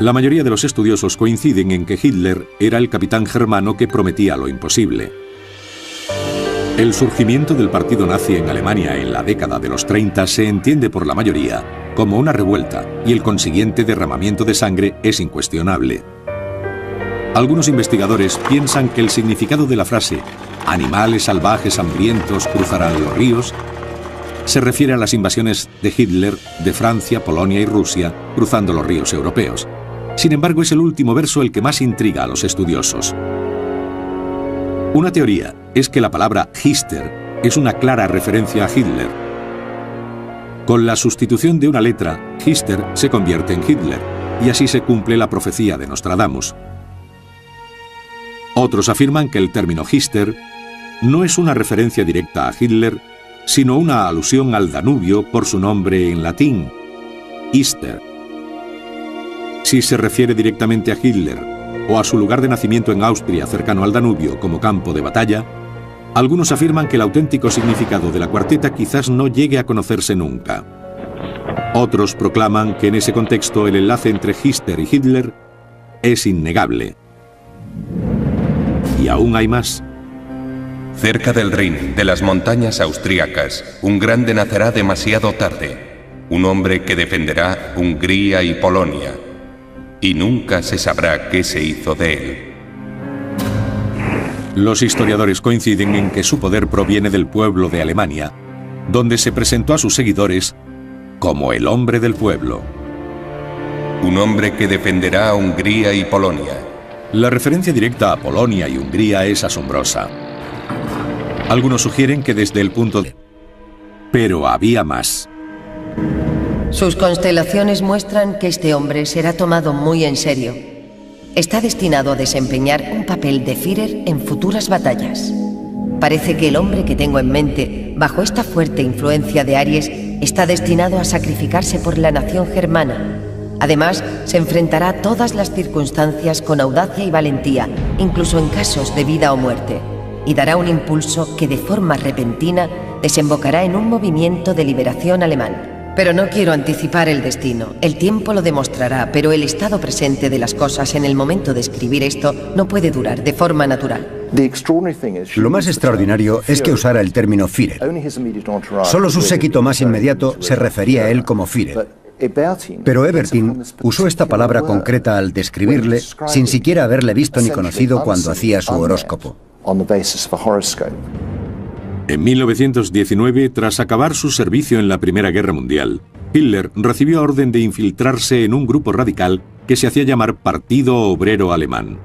La mayoría de los estudiosos coinciden en que Hitler era el capitán germano que prometía lo imposible. El surgimiento del partido nazi en Alemania en la década de los 30 se entiende por la mayoría como una revuelta y el consiguiente derramamiento de sangre es incuestionable. Algunos investigadores piensan que el significado de la frase «animales salvajes hambrientos cruzarán los ríos» se refiere a las invasiones de Hitler de Francia, Polonia y Rusia cruzando los ríos europeos. Sin embargo, es el último verso el que más intriga a los estudiosos. Una teoría es que la palabra Hister es una clara referencia a Hitler. Con la sustitución de una letra, Hister se convierte en Hitler, y así se cumple la profecía de Nostradamus. Otros afirman que el término Hister no es una referencia directa a Hitler, sino una alusión al Danubio por su nombre en latín, Ister. Si se refiere directamente a Hitler o a su lugar de nacimiento en Austria cercano al Danubio como campo de batalla, algunos afirman que el auténtico significado de la cuarteta quizás no llegue a conocerse nunca. Otros proclaman que en ese contexto el enlace entre Hister y Hitler es innegable. Y aún hay más. Cerca del Rin, de las montañas austríacas, un grande nacerá demasiado tarde, un hombre que defenderá Hungría y Polonia, y nunca se sabrá qué se hizo de él. Los historiadores coinciden en que su poder proviene del pueblo de Alemania, donde se presentó a sus seguidores como el hombre del pueblo. Un hombre que defenderá a Hungría y Polonia. La referencia directa a Polonia y Hungría es asombrosa. Algunos sugieren que desde el punto de... Pero había más. Sus constelaciones muestran que este hombre será tomado muy en serio. Está destinado a desempeñar un papel de Führer en futuras batallas. Parece que el hombre que tengo en mente, bajo esta fuerte influencia de Aries, está destinado a sacrificarse por la nación germana. Además, se enfrentará a todas las circunstancias con audacia y valentía, incluso en casos de vida o muerte, y dará un impulso que de forma repentina desembocará en un movimiento de liberación alemán. Pero no quiero anticipar el destino. El tiempo lo demostrará, pero el estado presente de las cosas en el momento de escribir esto no puede durar de forma natural. Lo más extraordinario es que usara el término Führer. Solo su séquito más inmediato se refería a él como Führer. Pero Ebertin usó esta palabra concreta al describirle sin siquiera haberle visto ni conocido cuando hacía su horóscopo. En 1919, tras acabar su servicio en la Primera Guerra Mundial, Hitler recibió orden de infiltrarse en un grupo radical que se hacía llamar Partido Obrero Alemán.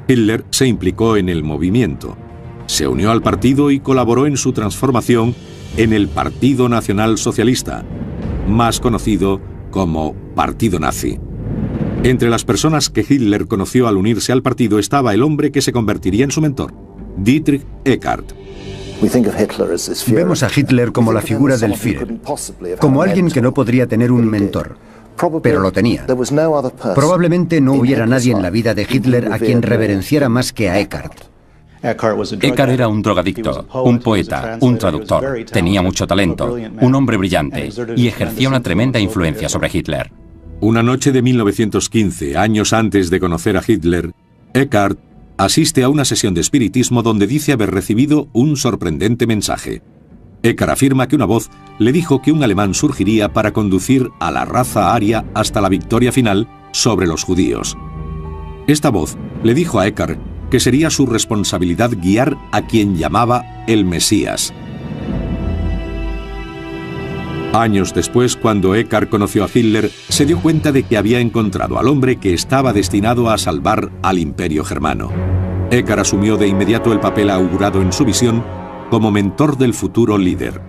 Hitler se implicó en el movimiento, se unió al partido y colaboró en su transformación en el Partido Nacional Socialista, más conocido como Partido Nazi. Entre las personas que Hitler conoció al unirse al partido estaba el hombre que se convertiría en su mentor, Dietrich Eckart. Vemos a Hitler como la figura del Führer, como alguien que no podría tener un mentor, pero lo tenía. Probablemente no hubiera nadie en la vida de Hitler a quien reverenciara más que a Eckart. Eckart era un drogadicto, un poeta, un traductor, tenía mucho talento, un hombre brillante y ejercía una tremenda influencia sobre Hitler. Una noche de 1915, años antes de conocer a Hitler, Eckart asiste a una sesión de espiritismo donde dice haber recibido un sorprendente mensaje. Eckart afirma que una voz le dijo que un alemán surgiría para conducir a la raza aria hasta la victoria final sobre los judíos. Esta voz le dijo a Eckart que sería su responsabilidad guiar a quien llamaba el Mesías. Años después, cuando Eckart conoció a Hitler, se dio cuenta de que había encontrado al hombre que estaba destinado a salvar al Imperio Germano. Eckart asumió de inmediato el papel augurado en su visión como mentor del futuro líder.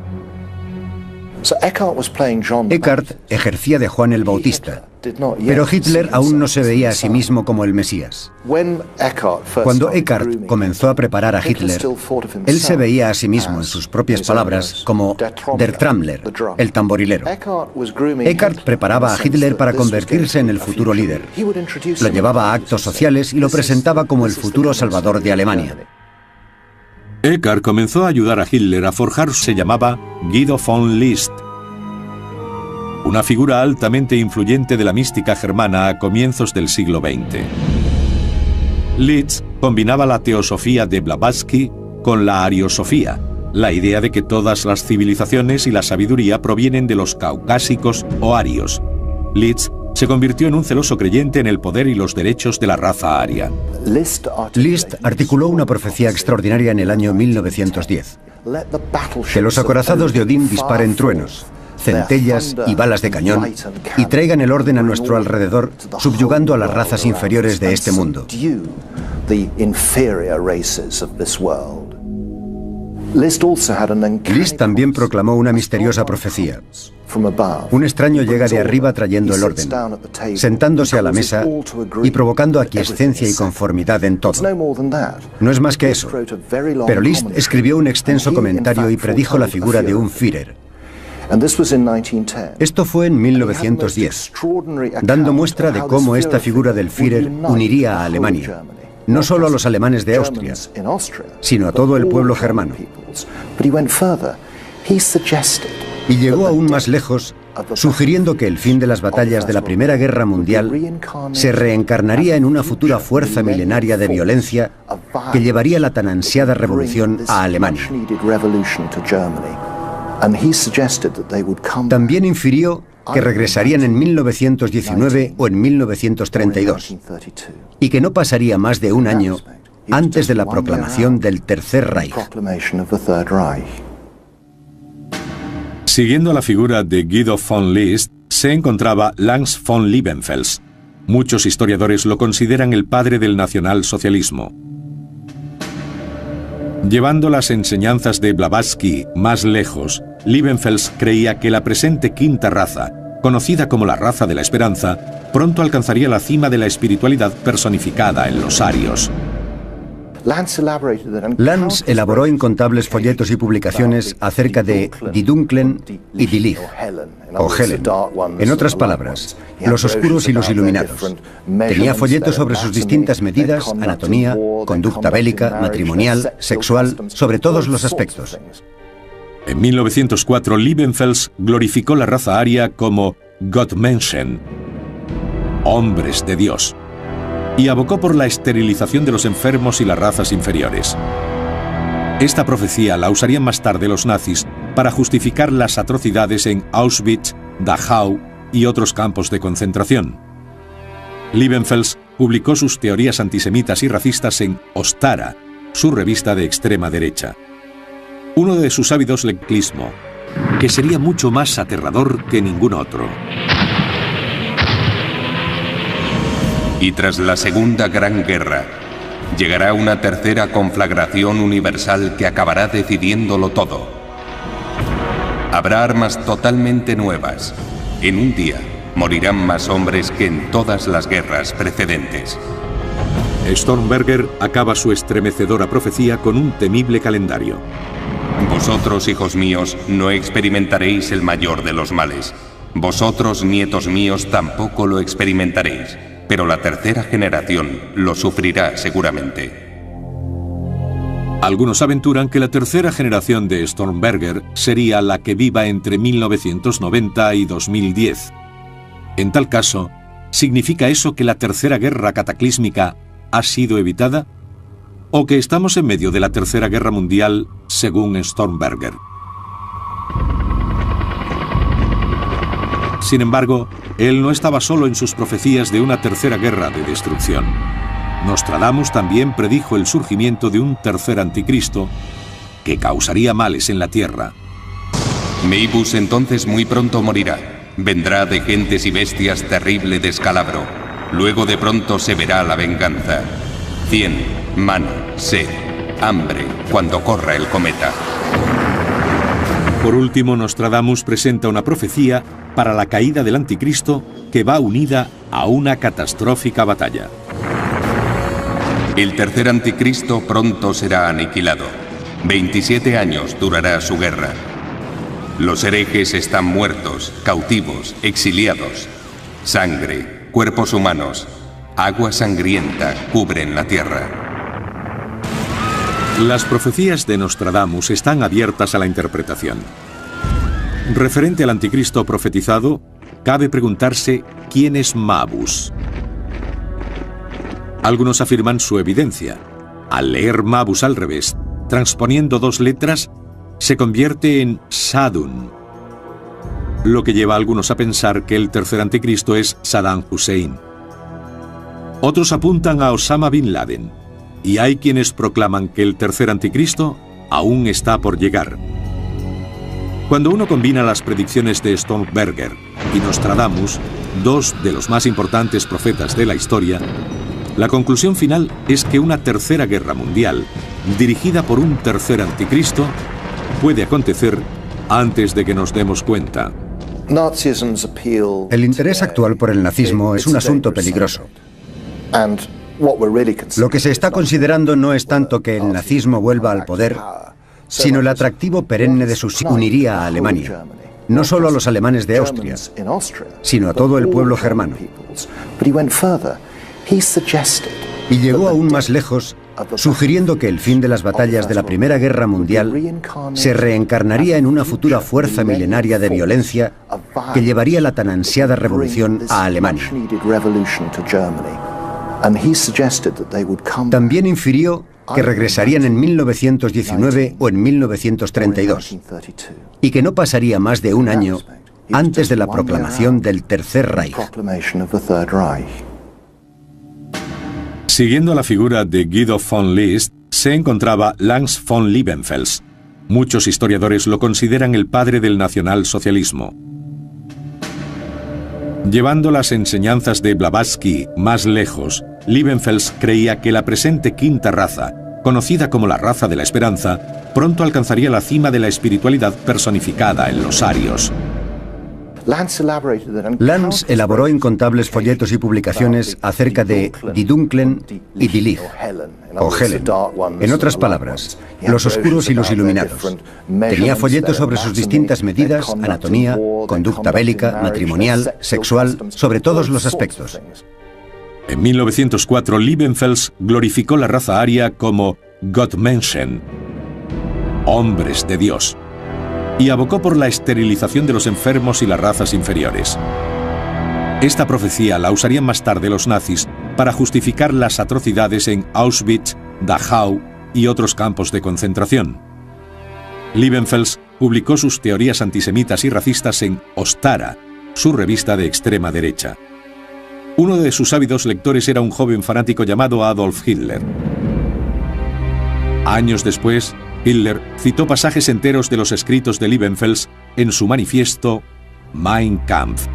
Eckart ejercía de Juan el Bautista, pero Hitler aún no se veía a sí mismo como el Mesías. Cuando Eckart comenzó a preparar a Hitler, él se veía a sí mismo, en sus propias palabras, como Der Trommler, el tamborilero. Eckart preparaba a Hitler para convertirse en el futuro líder. Lo llevaba a actos sociales y lo presentaba como el futuro salvador de Alemania. Eckart comenzó a ayudar a Hitler a forjar, se llamaba Guido von List, una figura altamente influyente de la mística germana a comienzos del siglo XX. List combinaba la teosofía de Blavatsky con la ariosofía, la idea de que todas las civilizaciones y la sabiduría provienen de los caucásicos o arios. List se convirtió en un celoso creyente en el poder y los derechos de la raza aria. List articuló una profecía extraordinaria en el año 1910. Que los acorazados de Odín disparen truenos, centellas y balas de cañón y traigan el orden a nuestro alrededor, subyugando a las razas inferiores de este mundo. List también proclamó una misteriosa profecía. Un extraño llega de arriba trayendo el orden, sentándose a la mesa y provocando aquiescencia y conformidad en todo. No es más que eso. Pero List escribió un extenso comentario y predijo la figura de un Führer. Esto fue en 1910, dando muestra de cómo esta figura del Führer uniría a Alemania, no solo a los alemanes de Austria, sino a todo el pueblo germano. Y llegó aún más lejos, sugiriendo que el fin de las batallas de la Primera Guerra Mundial se reencarnaría en una futura fuerza milenaria de violencia que llevaría la tan ansiada revolución a Alemania. También infirió que regresarían en 1919 o en 1932, y que no pasaría más de un año antes de la proclamación del Tercer Reich. Siguiendo la figura de Guido von List, se encontraba Lanz von Liebenfels. Muchos historiadores lo consideran el padre del nacionalsocialismo. Llevando las enseñanzas de Blavatsky más lejos, Liebenfels creía que la presente quinta raza, conocida como la raza de la esperanza, pronto alcanzaría la cima de la espiritualidad personificada en los arios. Lanz elaboró incontables folletos y publicaciones acerca de Die Dunklen y Die Licht, o Helen. En otras palabras, los oscuros y los iluminados. Tenía folletos sobre sus distintas medidas, anatomía, conducta bélica, matrimonial, sexual, sobre todos los aspectos. En 1904, Liebenfels glorificó la raza aria como Gottmenschen, hombres de Dios, y abocó por la esterilización de los enfermos y las razas inferiores. Esta profecía la usarían más tarde los nazis para justificar las atrocidades en Auschwitz, Dachau y otros campos de concentración. Liebenfels publicó sus teorías antisemitas y racistas en Ostara, su revista de extrema derecha. Uno de sus ávidos leclismo, que sería mucho más aterrador que ningún otro. Y tras la Segunda Gran Guerra, llegará una tercera conflagración universal que acabará decidiéndolo todo. Habrá armas totalmente nuevas. En un día, morirán más hombres que en todas las guerras precedentes. Stormberger acaba su estremecedora profecía con un temible calendario. Vosotros, hijos míos, no experimentaréis el mayor de los males. Vosotros, nietos míos, tampoco lo experimentaréis. Pero la tercera generación lo sufrirá seguramente. Algunos aventuran que la tercera generación de Stormberger sería la que viva entre 1990 y 2010. En tal caso, ¿significa eso que la tercera guerra cataclísmica ha sido evitada? ¿O que estamos en medio de la tercera guerra mundial, según Stormberger? Sin embargo, él no estaba solo en sus profecías de una tercera guerra de destrucción. Nostradamus también predijo el surgimiento de un tercer anticristo que causaría males en la tierra. Meibus entonces muy pronto morirá. Vendrá de gentes y bestias terrible descalabro. Luego de pronto se verá la venganza. 100, mana, sed, hambre, cuando corra el cometa. Por último, Nostradamus presenta una profecía para la caída del anticristo que va unida a una catastrófica batalla. El tercer anticristo pronto será aniquilado. 27 años durará su guerra. Los herejes están muertos, cautivos, exiliados. Sangre, cuerpos humanos, agua sangrienta cubren la tierra. Las profecías de Nostradamus están abiertas a la interpretación. Referente al anticristo profetizado, cabe preguntarse quién es Mabus. Algunos afirman su evidencia. Al leer Mabus al revés, transponiendo dos letras, se convierte en Sadun, lo que lleva a algunos a pensar que el tercer anticristo es Saddam Hussein. Otros apuntan a Osama Bin Laden, y hay quienes proclaman que el tercer anticristo aún está por llegar. Cuando uno combina las predicciones de Stormberger y Nostradamus, dos de los más importantes profetas de la historia, la conclusión final es que una tercera guerra mundial, dirigida por un tercer anticristo, puede acontecer antes de que nos demos cuenta. El interés actual por el nazismo es un asunto peligroso. Lo que se está considerando no es tanto que el nazismo vuelva al poder, sino el atractivo perenne de su uniría a Alemania, no solo a los alemanes de Austria, sino a todo el pueblo germano. Y llegó aún más lejos, sugiriendo que el fin de las batallas de la Primera Guerra Mundial se reencarnaría en una futura fuerza milenaria de violencia que llevaría la tan ansiada revolución a Alemania. También infirió que regresarían en 1919 o en 1932, y que no pasaría más de un año antes de la proclamación del Tercer Reich. Siguiendo la figura de Guido von List, se encontraba Lanz von Liebenfels. Muchos historiadores lo consideran el padre del nacionalsocialismo. Llevando las enseñanzas de Blavatsky más lejos, Liebenfels creía que la presente quinta raza, conocida como la raza de la esperanza, pronto alcanzaría la cima de la espiritualidad personificada en los arios. Lanz elaboró incontables folletos y publicaciones acerca de Die Dunklen y Die Licht, o Helen. En otras palabras, los oscuros y los iluminados. Tenía folletos sobre sus distintas medidas, anatomía, conducta bélica, matrimonial, sexual, sobre todos los aspectos. En 1904, Liebenfels glorificó la raza aria como Gottmenschen, hombres de Dios, y abocó por la esterilización de los enfermos y las razas inferiores. Esta profecía la usarían más tarde los nazis para justificar las atrocidades en Auschwitz, Dachau y otros campos de concentración. Liebenfels publicó sus teorías antisemitas y racistas en Ostara, su revista de extrema derecha. Uno de sus ávidos lectores era un joven fanático llamado Adolf Hitler. Años después, Hitler citó pasajes enteros de los escritos de Liebenfels en su manifiesto Mein Kampf.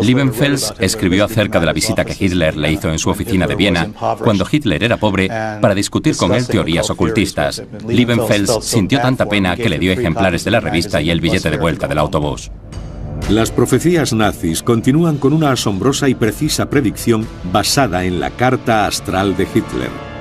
Liebenfels escribió acerca de la visita que Hitler le hizo en su oficina de Viena, cuando Hitler era pobre, para discutir con él teorías ocultistas. Liebenfels sintió tanta pena que le dio ejemplares de la revista y el billete de vuelta del autobús. Las profecías nazis continúan con una asombrosa y precisa predicción basada en la carta astral de Hitler.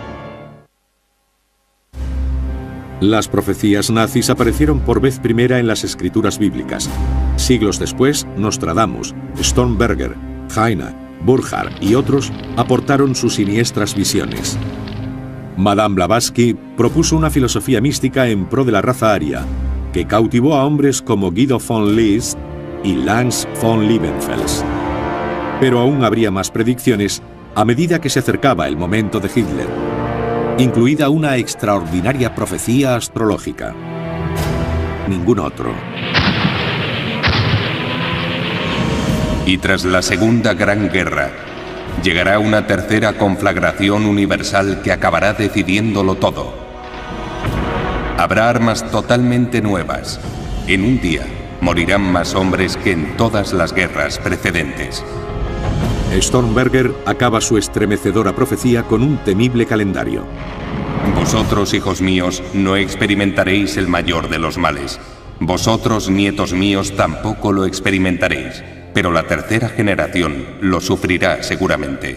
Las profecías nazis aparecieron por vez primera en las escrituras bíblicas. Siglos después, Nostradamus, Stormberger, Heine, Burckhardt y otros aportaron sus siniestras visiones. Madame Blavatsky propuso una filosofía mística en pro de la raza aria, que cautivó a hombres como Guido von List y Lanz von Liebenfels. Pero aún habría más predicciones a medida que se acercaba el momento de Hitler, incluida una extraordinaria profecía astrológica. Ningún otro. Y tras la Segunda Gran Guerra, llegará una tercera conflagración universal que acabará decidiéndolo todo. Habrá armas totalmente nuevas. En un día, morirán más hombres que en todas las guerras precedentes. Stormberger acaba su estremecedora profecía con un temible calendario. Vosotros, hijos míos, no experimentaréis el mayor de los males. Vosotros, nietos míos, tampoco lo experimentaréis, pero la tercera generación lo sufrirá seguramente.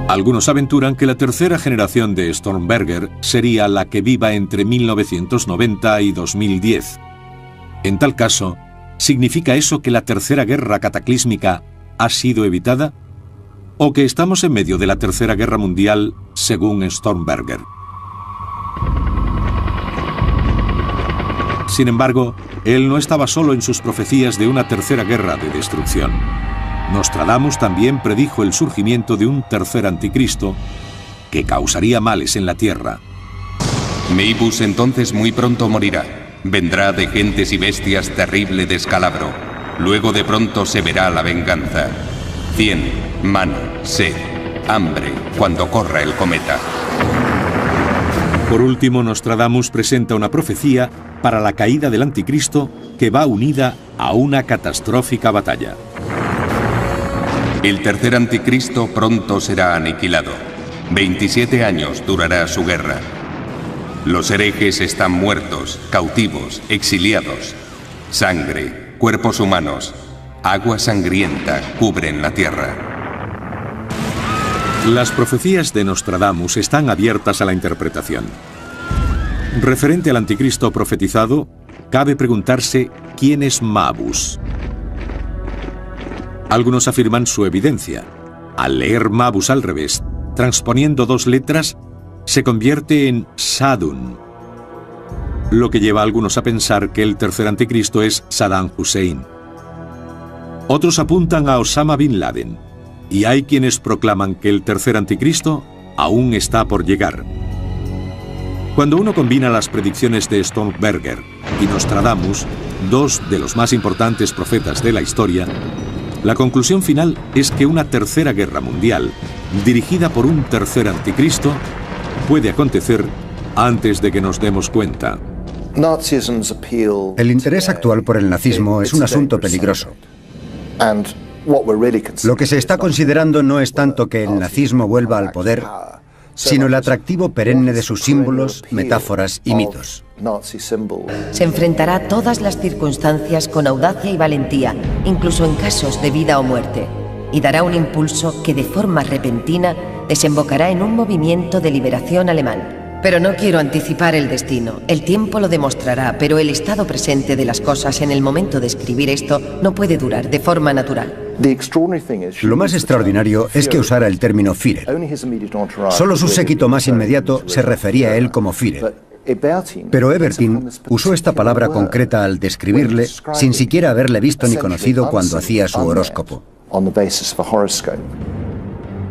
Algunos aventuran que la tercera generación de Stormberger sería la que viva entre 1990 y 2010. En tal caso, ¿significa eso que la tercera guerra cataclísmica ha sido evitada? ¿O que estamos en medio de la tercera guerra mundial, según Stormberger? Sin embargo, él no estaba solo en sus profecías de una tercera guerra de destrucción. Nostradamus también predijo el surgimiento de un tercer anticristo que causaría males en la tierra. Meibus entonces muy pronto morirá. Vendrá de gentes y bestias terrible descalabro. Luego de pronto se verá la venganza. 100, mano, sed, hambre, cuando corra el cometa. Por último, Nostradamus presenta una profecía para la caída del anticristo que va unida a una catastrófica batalla. El tercer anticristo pronto será aniquilado. 27 años durará su guerra. Los herejes están muertos, cautivos, exiliados. Sangre, cuerpos humanos, agua sangrienta cubren la tierra. Las profecías de Nostradamus están abiertas a la interpretación. Referente al anticristo profetizado, cabe preguntarse quién es Mabus. Algunos afirman su evidencia. Al leer Mabus al revés, transponiendo dos letras, se convierte en Sadun, lo que lleva a algunos a pensar que el tercer anticristo es Saddam Hussein. Otros apuntan a Osama Bin Laden, y hay quienes proclaman que el tercer anticristo aún está por llegar. Cuando uno combina las predicciones de Stormberger y Nostradamus, dos de los más importantes profetas de la historia, la conclusión final es que una tercera guerra mundial, dirigida por un tercer anticristo, puede acontecer antes de que nos demos cuenta. El interés actual por el nazismo es un asunto peligroso. Lo que se está considerando no es tanto que el nazismo vuelva al poder, sino el atractivo perenne de sus símbolos, metáforas y mitos. Se enfrentará a todas las circunstancias con audacia y valentía, incluso en casos de vida o muerte, y dará un impulso que de forma repentina desembocará en un movimiento de liberación alemán. Pero no quiero anticipar el destino. El tiempo lo demostrará, pero el estado presente de las cosas en el momento de escribir esto no puede durar de forma natural. Lo más extraordinario es que usara el término Führer. Solo su séquito más inmediato se refería a él como Führer. Pero Ebertin usó esta palabra concreta al describirle sin siquiera haberle visto ni conocido cuando hacía su horóscopo.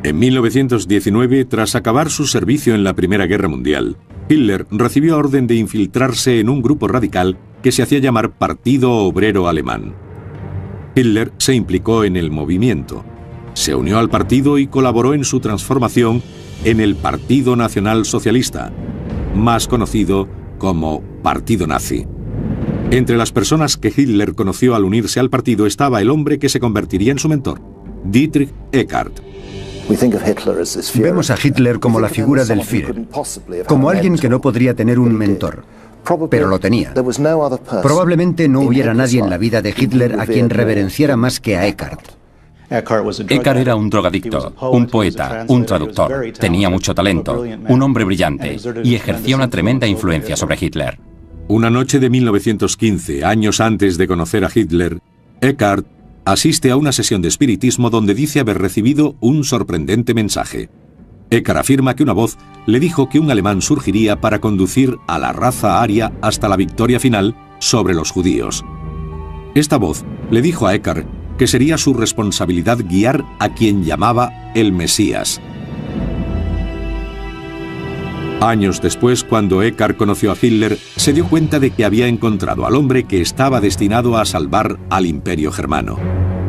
En 1919, tras acabar su servicio en la Primera Guerra Mundial, Hitler recibió orden de infiltrarse en un grupo radical que se hacía llamar Partido Obrero Alemán. Hitler se implicó en el movimiento, se unió al partido y colaboró en su transformación en el Partido Nacional Socialista, más conocido como Partido Nazi. Entre las personas que Hitler conoció al unirse al partido estaba el hombre que se convertiría en su mentor, Dietrich Eckart. Vemos a Hitler como la figura del Führer, como alguien que no podría tener un mentor, pero lo tenía. Probablemente no hubiera nadie en la vida de Hitler a quien reverenciara más que a Eckart. Eckart era un drogadicto, un poeta, un traductor, tenía mucho talento, un hombre brillante y ejercía una tremenda influencia sobre Hitler. Una noche de 1915, años antes de conocer a Hitler, Eckart asiste a una sesión de espiritismo donde dice haber recibido un sorprendente mensaje. Eckart afirma que una voz le dijo que un alemán surgiría para conducir a la raza aria hasta la victoria final sobre los judíos. Esta voz le dijo a Eckart que sería su responsabilidad guiar a quien llamaba el Mesías. Años después, cuando Eckart conoció a Hitler, se dio cuenta de que había encontrado al hombre que estaba destinado a salvar al Imperio Germano.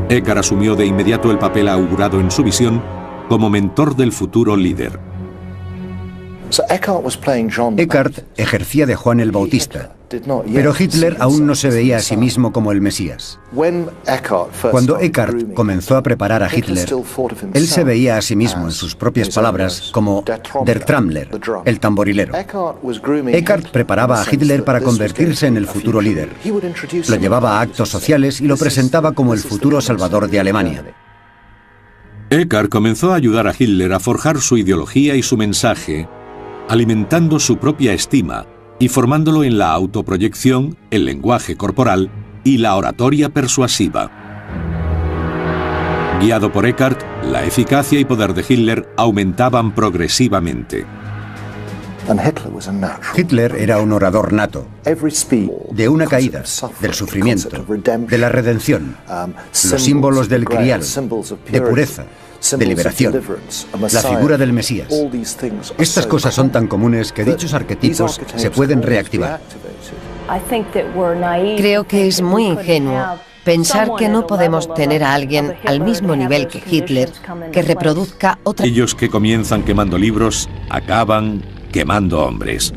Eckart asumió de inmediato el papel augurado en su visión como mentor del futuro líder. Eckart ejercía de Juan el Bautista, pero Hitler aún no se veía a sí mismo como el Mesías. Cuando Eckart comenzó a preparar a Hitler, él se veía a sí mismo, en sus propias palabras, como Der Trommler, el tamborilero. Eckart preparaba a Hitler para convertirse en el futuro líder. Lo llevaba a actos sociales y lo presentaba como el futuro salvador de Alemania. Eckart comenzó a ayudar a Hitler a forjar su ideología y su mensaje, alimentando su propia estima y formándolo en la autoproyección, el lenguaje corporal y la oratoria persuasiva. Guiado por Eckart, la eficacia y poder de Hitler aumentaban progresivamente. Hitler era un orador nato, de una caída, del sufrimiento, de la redención, los símbolos del criado, de pureza, de liberación, la figura del Mesías. Estas cosas son tan comunes que dichos arquetipos se pueden reactivar. Creo que es muy ingenuo pensar que no podemos tener a alguien al mismo nivel que Hitler que reproduzca otra... Ellos que comienzan quemando libros, acaban quemando hombres.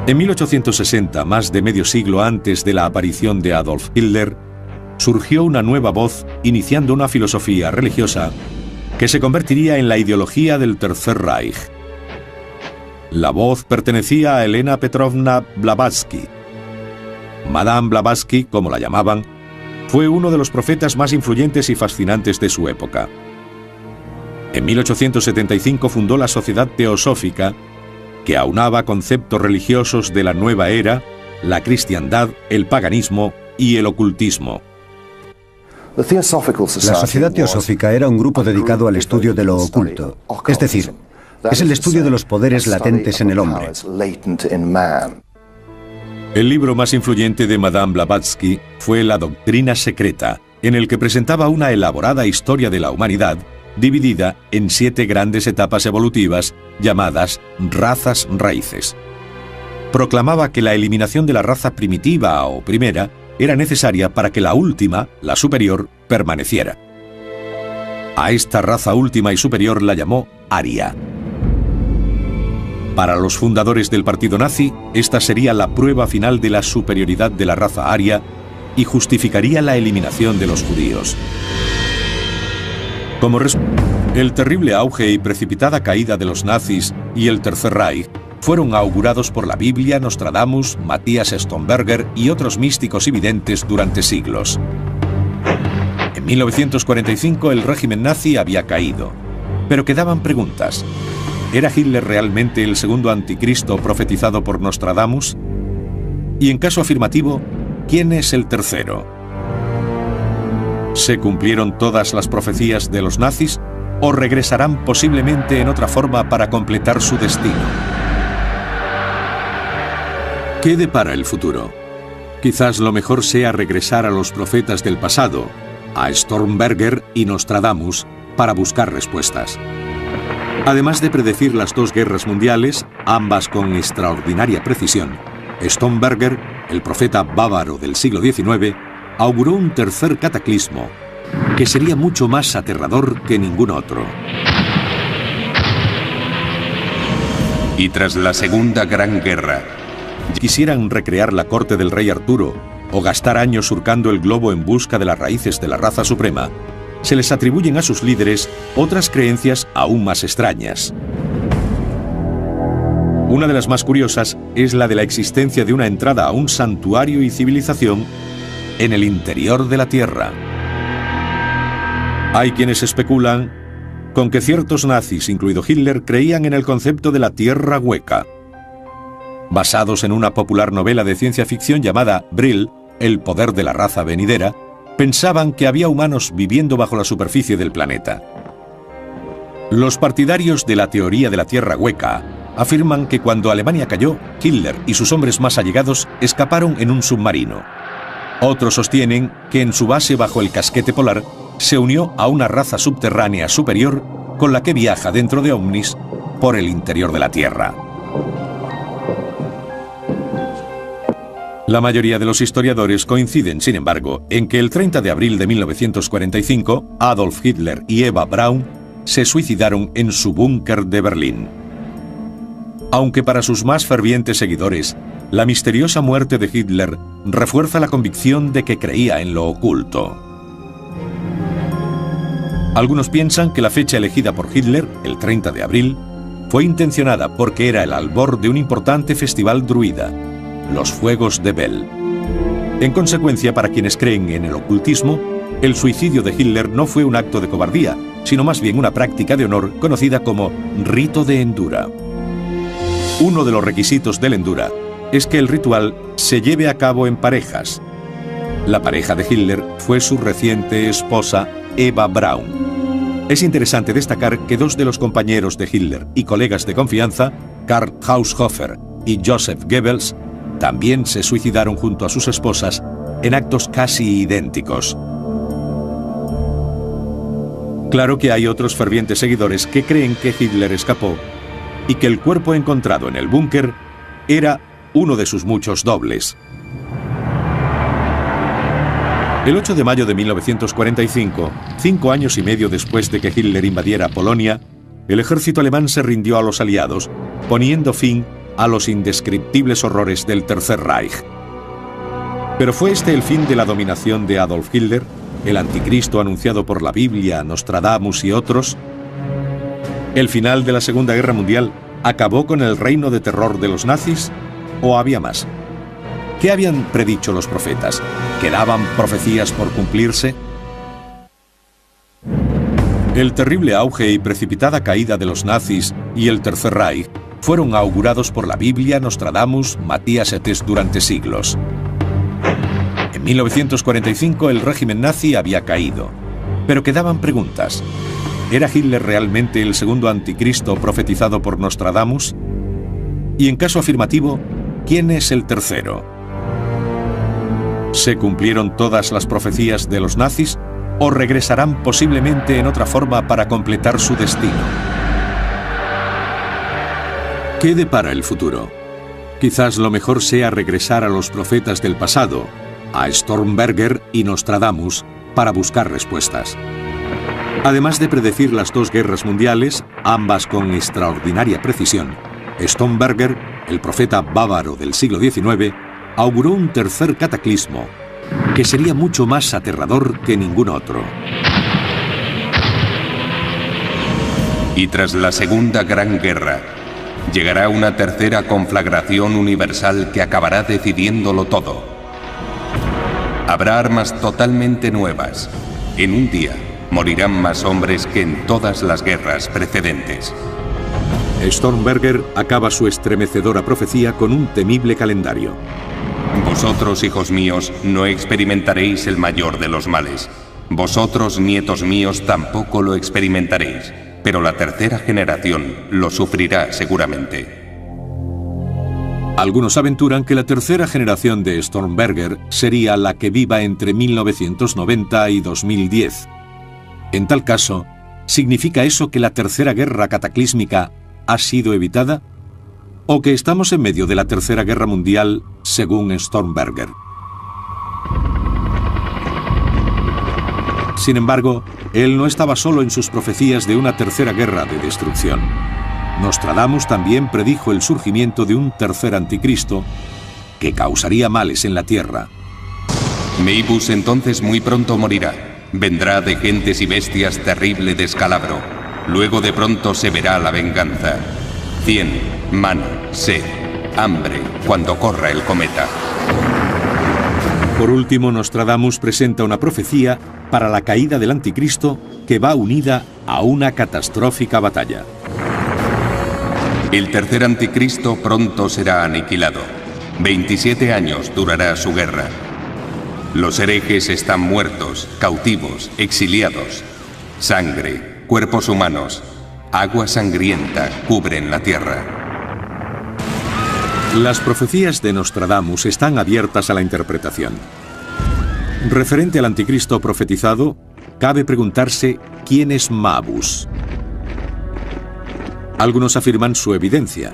En 1860, más de medio siglo antes de la aparición de Adolf Hitler, surgió una nueva voz iniciando una filosofía religiosa que se convertiría en la ideología del Tercer Reich. La voz pertenecía a Elena Petrovna Blavatsky. Madame Blavatsky, como la llamaban, fue uno de los profetas más influyentes y fascinantes de su época. En 1875 fundó la Sociedad Teosófica, que aunaba conceptos religiosos de la nueva era, la cristiandad, el paganismo y el ocultismo. La Sociedad Teosófica era un grupo dedicado al estudio de lo oculto, es decir, es el estudio de los poderes latentes en el hombre. El libro más influyente de Madame Blavatsky fue La Doctrina Secreta, en el que presentaba una elaborada historia de la humanidad dividida en 7 grandes etapas evolutivas llamadas razas raíces. Proclamaba que la eliminación de la raza primitiva o primera era necesaria para que la última, la superior, permaneciera. A esta raza última y superior la llamó Aria. Para los fundadores del partido nazi, esta sería la prueba final de la superioridad de la raza aria y justificaría la eliminación de los judíos. Como el terrible auge y precipitada caída de los nazis y el Tercer Reich fueron augurados por la Biblia, Nostradamus, Matthias Stomberger y otros místicos y videntes durante siglos. En 1945 el régimen nazi había caído, pero quedaban preguntas. ¿Era Hitler realmente el segundo anticristo profetizado por Nostradamus? Y en caso afirmativo, ¿quién es el tercero? ¿Se cumplieron todas las profecías de los nazis o regresarán posiblemente en otra forma para completar su destino? ¿Qué depara el futuro? Quizás lo mejor sea regresar a los profetas del pasado, a Stormberger y Nostradamus, para buscar respuestas. Además de predecir las 2 guerras mundiales, ambas con extraordinaria precisión, Stormberger, el profeta bávaro del siglo XIX, auguró un tercer cataclismo que sería mucho más aterrador que ningún otro. Y tras la Segunda Gran Guerra, quisieran recrear la corte del rey Arturo o gastar años surcando el globo en busca de las raíces de la raza suprema, se les atribuyen a sus líderes otras creencias aún más extrañas. Una de las más curiosas es la de la existencia de una entrada a un santuario y civilización en el interior de la Tierra. Hay quienes especulan con que ciertos nazis, incluido Hitler, creían en el concepto de la Tierra hueca. Basados en una popular novela de ciencia ficción llamada Brill, el poder de la raza venidera, pensaban que había humanos viviendo bajo la superficie del planeta. Los partidarios de la teoría de la Tierra hueca afirman que cuando Alemania cayó, Hitler y sus hombres más allegados escaparon en un submarino. Otros sostienen que en su base bajo el casquete polar se unió a una raza subterránea superior con la que viaja dentro de ovnis por el interior de la Tierra. La mayoría de los historiadores coinciden, sin embargo, en que el 30 de abril de 1945, Adolf Hitler y Eva Braun se suicidaron en su búnker de Berlín. Aunque para sus más fervientes seguidores, la misteriosa muerte de Hitler refuerza la convicción de que creía en lo oculto. Algunos piensan que la fecha elegida por Hitler, el 30 de abril, fue intencionada porque era el albor de un importante festival druida, los Fuegos de Bel. En consecuencia, para quienes creen en el ocultismo, el suicidio de Hitler no fue un acto de cobardía, sino más bien una práctica de honor conocida como rito de Endura. Uno de los requisitos del Endura es que el ritual se lleve a cabo en parejas. La pareja de Hitler fue su reciente esposa, Eva Braun. Es interesante destacar que dos de los compañeros de Hitler y colegas de confianza, Karl Haushofer y Joseph Goebbels, también se suicidaron junto a sus esposas en actos casi idénticos. Claro que hay otros fervientes seguidores que creen que Hitler escapó y que el cuerpo encontrado en el búnker era uno de sus muchos dobles. El 8 de mayo de 1945, 5 años y medio después de que Hitler invadiera Polonia, el ejército alemán se rindió a los aliados, poniendo fin a los indescriptibles horrores del Tercer Reich. ¿Pero fue este el fin de la dominación de Adolf Hitler, el anticristo anunciado por la Biblia, Nostradamus y otros? ¿El final de la Segunda Guerra Mundial acabó con el reino de terror de los nazis? ¿O había más? ¿Qué habían predicho los profetas? ¿Quedaban profecías por cumplirse? El terrible auge y precipitada caída de los nazis y el Tercer Reich fueron augurados por la Biblia, Nostradamus, Matías Etes durante siglos. En 1945 el régimen nazi había caído, pero quedaban preguntas. ¿Era Hitler realmente el segundo anticristo profetizado por Nostradamus? Y en caso afirmativo, ¿quién es el tercero? ¿Se cumplieron todas las profecías de los nazis o regresarán posiblemente en otra forma para completar su destino? ¿Qué depara el futuro? Quizás lo mejor sea regresar a los profetas del pasado, a Stormberger y Nostradamus, para buscar respuestas. Además de predecir las dos guerras mundiales, ambas con extraordinaria precisión, Stormberger, el profeta bávaro del siglo XIX, auguró un tercer cataclismo que sería mucho más aterrador que ningún otro. Y tras la Segunda Gran Guerra, llegará una tercera conflagración universal que acabará decidiéndolo todo. Habrá armas totalmente nuevas. En un día morirán más hombres que en todas las guerras precedentes. Stormberger acaba su estremecedora profecía con un temible calendario. Vosotros, hijos míos, no experimentaréis el mayor de los males. Vosotros, nietos míos, tampoco lo experimentaréis, pero la tercera generación lo sufrirá seguramente. Algunos aventuran que la tercera generación de Stormberger sería la que viva entre 1990 y 2010. En tal caso, ¿significa eso que la tercera guerra cataclísmica ha sido evitada? ¿O que estamos en medio de la Tercera Guerra Mundial, según Stormberger? Sin embargo, él no estaba solo en sus profecías de una tercera guerra de destrucción. Nostradamus también predijo el surgimiento de un tercer anticristo que causaría males en la tierra. Meibus entonces muy pronto morirá. Vendrá de gentes y bestias terrible descalabro. Luego de pronto se verá la venganza. 100, mano, sed, hambre, cuando corra el cometa. Por último, Nostradamus presenta una profecía para la caída del anticristo que va unida a una catastrófica batalla. El tercer anticristo pronto será aniquilado. 27 años durará su guerra. Los herejes están muertos, cautivos, exiliados. Sangre, cuerpos humanos, agua sangrienta cubren la tierra. Las profecías de Nostradamus están abiertas a la interpretación. Referente al anticristo profetizado, cabe preguntarse quién es Mabus. Algunos afirman su evidencia,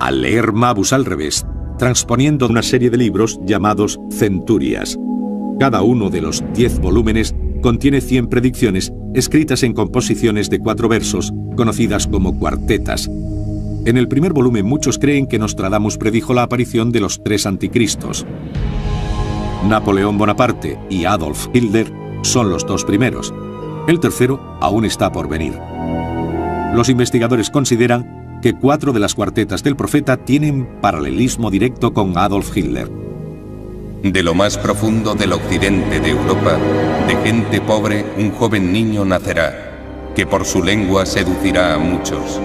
al leer Mabus al revés, transponiendo una serie de libros llamados centurias. Cada uno de los 10 volúmenes contiene 100 predicciones escritas en composiciones de 4 versos, conocidas como cuartetas. En el primer volumen muchos creen que Nostradamus predijo la aparición de los 3 anticristos. Napoleón Bonaparte y Adolf Hitler son los 2 primeros. El tercero aún está por venir. Los investigadores consideran que 4 de las cuartetas del profeta tienen paralelismo directo con Adolf Hitler. De lo más profundo del occidente de Europa, de gente pobre, un joven niño nacerá, que por su lengua seducirá a muchos.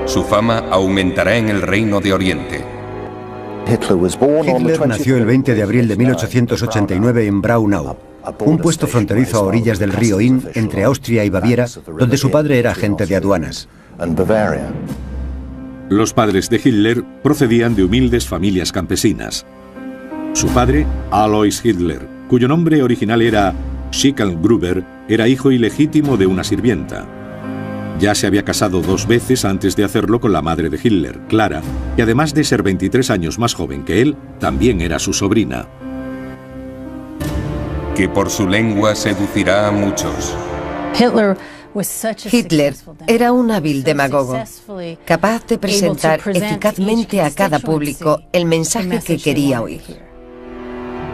Su fama aumentará en el reino de Oriente. Hitler nació el 20 de abril de 1889 en Braunau, un puesto fronterizo a orillas del río Inn entre Austria y Baviera, donde su padre era agente de aduanas. Los padres de Hitler procedían de humildes familias campesinas. Su padre, Alois Hitler, cuyo nombre original era Schicklgruber, era hijo ilegítimo de una sirvienta. Ya se había casado 2 veces antes de hacerlo con la madre de Hitler, Clara, que además de ser 23 años más joven que él, también era su sobrina. Que por su lengua seducirá a muchos. Hitler era un hábil demagogo, capaz de presentar eficazmente a cada público el mensaje que quería oír.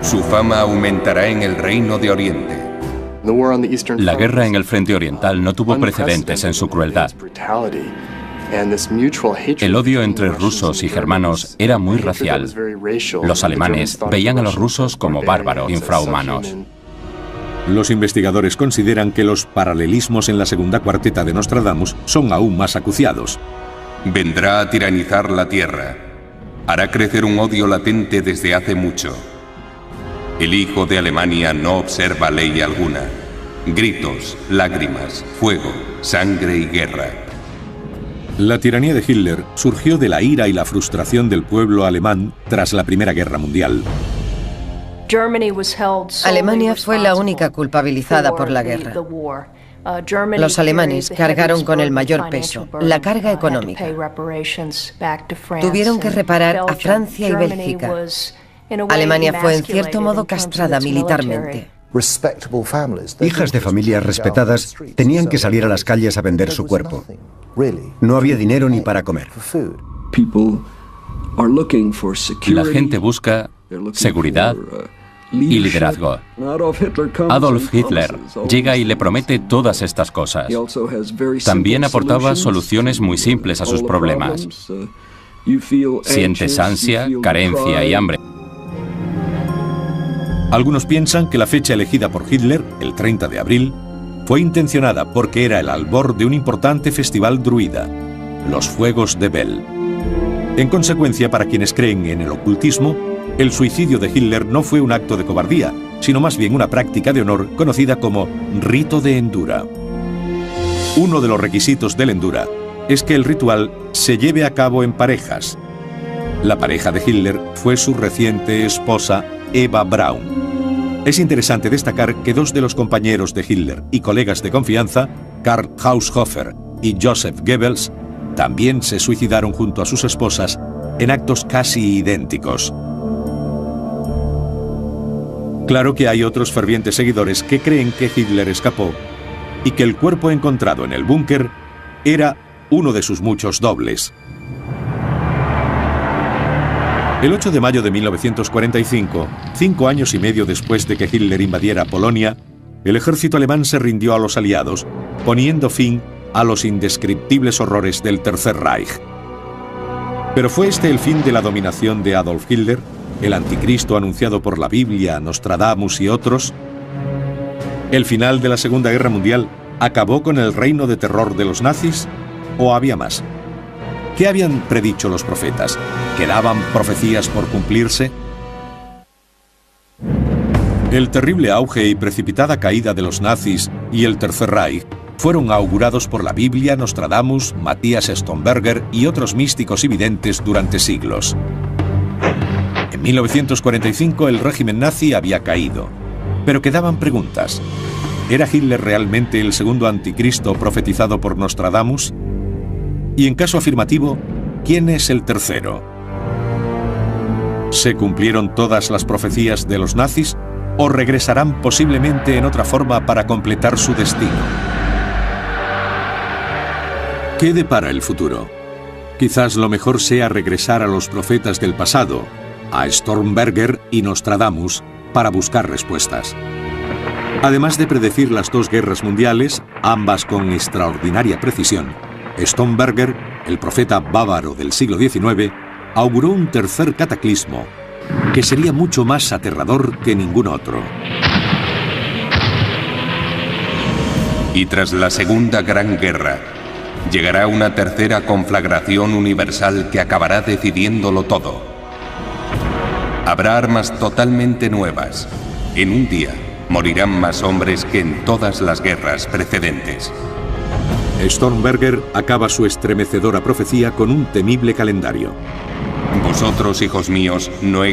Su fama aumentará en el reino de Oriente. La guerra en el frente oriental no tuvo precedentes en su crueldad. El odio entre rusos y germanos era muy racial. Los alemanes veían a los rusos como bárbaros, infrahumanos. Los investigadores consideran que los paralelismos en la segunda cuarteta de Nostradamus son aún más acuciados. Vendrá a tiranizar la tierra. Hará crecer un odio latente desde hace mucho. El hijo de Alemania no observa ley alguna. Gritos, lágrimas, fuego, sangre y guerra. La tiranía de Hitler surgió de la ira y la frustración del pueblo alemán tras la Primera Guerra Mundial. Alemania fue la única culpabilizada por la guerra. Los alemanes cargaron con el mayor peso, la carga económica. Tuvieron que reparar a Francia y Bélgica. Alemania fue en cierto modo castrada militarmente. Hijas de familias respetadas tenían que salir a las calles a vender su cuerpo. No había dinero ni para comer. La gente busca seguridad y liderazgo. Adolf Hitler llega y le promete todas estas cosas. También aportaba soluciones muy simples a sus problemas. Sientes ansia, carencia y hambre. Algunos piensan que la fecha elegida por Hitler, el 30 de abril, fue intencionada porque era el albor de un importante festival druida, los Fuegos de Bel. En consecuencia, para quienes creen en el ocultismo, el suicidio de Hitler no fue un acto de cobardía, sino más bien una práctica de honor conocida como rito de Endura. Uno de los requisitos del Endura es que el ritual se lleve a cabo en parejas. La pareja de Hitler fue su reciente esposa, Eva Braun. Es interesante destacar que 2 de los compañeros de Hitler y colegas de confianza, Karl Haushofer y Joseph Goebbels, también se suicidaron junto a sus esposas en actos casi idénticos. Claro que hay otros fervientes seguidores que creen que Hitler escapó y que el cuerpo encontrado en el búnker era uno de sus muchos dobles. El 8 de mayo de 1945, 5 años y medio después de que Hitler invadiera Polonia, el ejército alemán se rindió a los aliados, poniendo fin a los indescriptibles horrores del Tercer Reich. ¿Pero fue este el fin de la dominación de Adolf Hitler, el anticristo anunciado por la Biblia, Nostradamus y otros? ¿El final de la Segunda Guerra Mundial acabó con el reino de terror de los nazis? ¿O había más? ¿Qué habían predicho los profetas? ¿Quedaban profecías por cumplirse? El terrible auge y precipitada caída de los nazis y el Tercer Reich fueron augurados por la Biblia, Nostradamus, Matthias Stomberger y otros místicos y videntes durante siglos. En 1945 el régimen nazi había caído, pero quedaban preguntas. ¿Era Hitler realmente el segundo anticristo profetizado por Nostradamus? Y en caso afirmativo, ¿quién es el tercero? ¿Se cumplieron todas las profecías de los nazis o regresarán posiblemente en otra forma para completar su destino. ¿Qué depara el futuro? Quizás lo mejor sea regresar a los profetas del pasado, a Stormberger y Nostradamus, para buscar respuestas. Además de predecir las dos guerras mundiales, ambas con extraordinaria precisión, Stormberger, el profeta bávaro del siglo XIX, auguró un tercer cataclismo que sería mucho más aterrador que ningún otro. Y tras la Segunda Gran Guerra, llegará una tercera conflagración universal que acabará decidiéndolo todo. Habrá armas totalmente nuevas. En un día, morirán más hombres que en todas las guerras precedentes. Stormberger acaba su estremecedora profecía con un temible calendario. Vosotros, hijos míos, no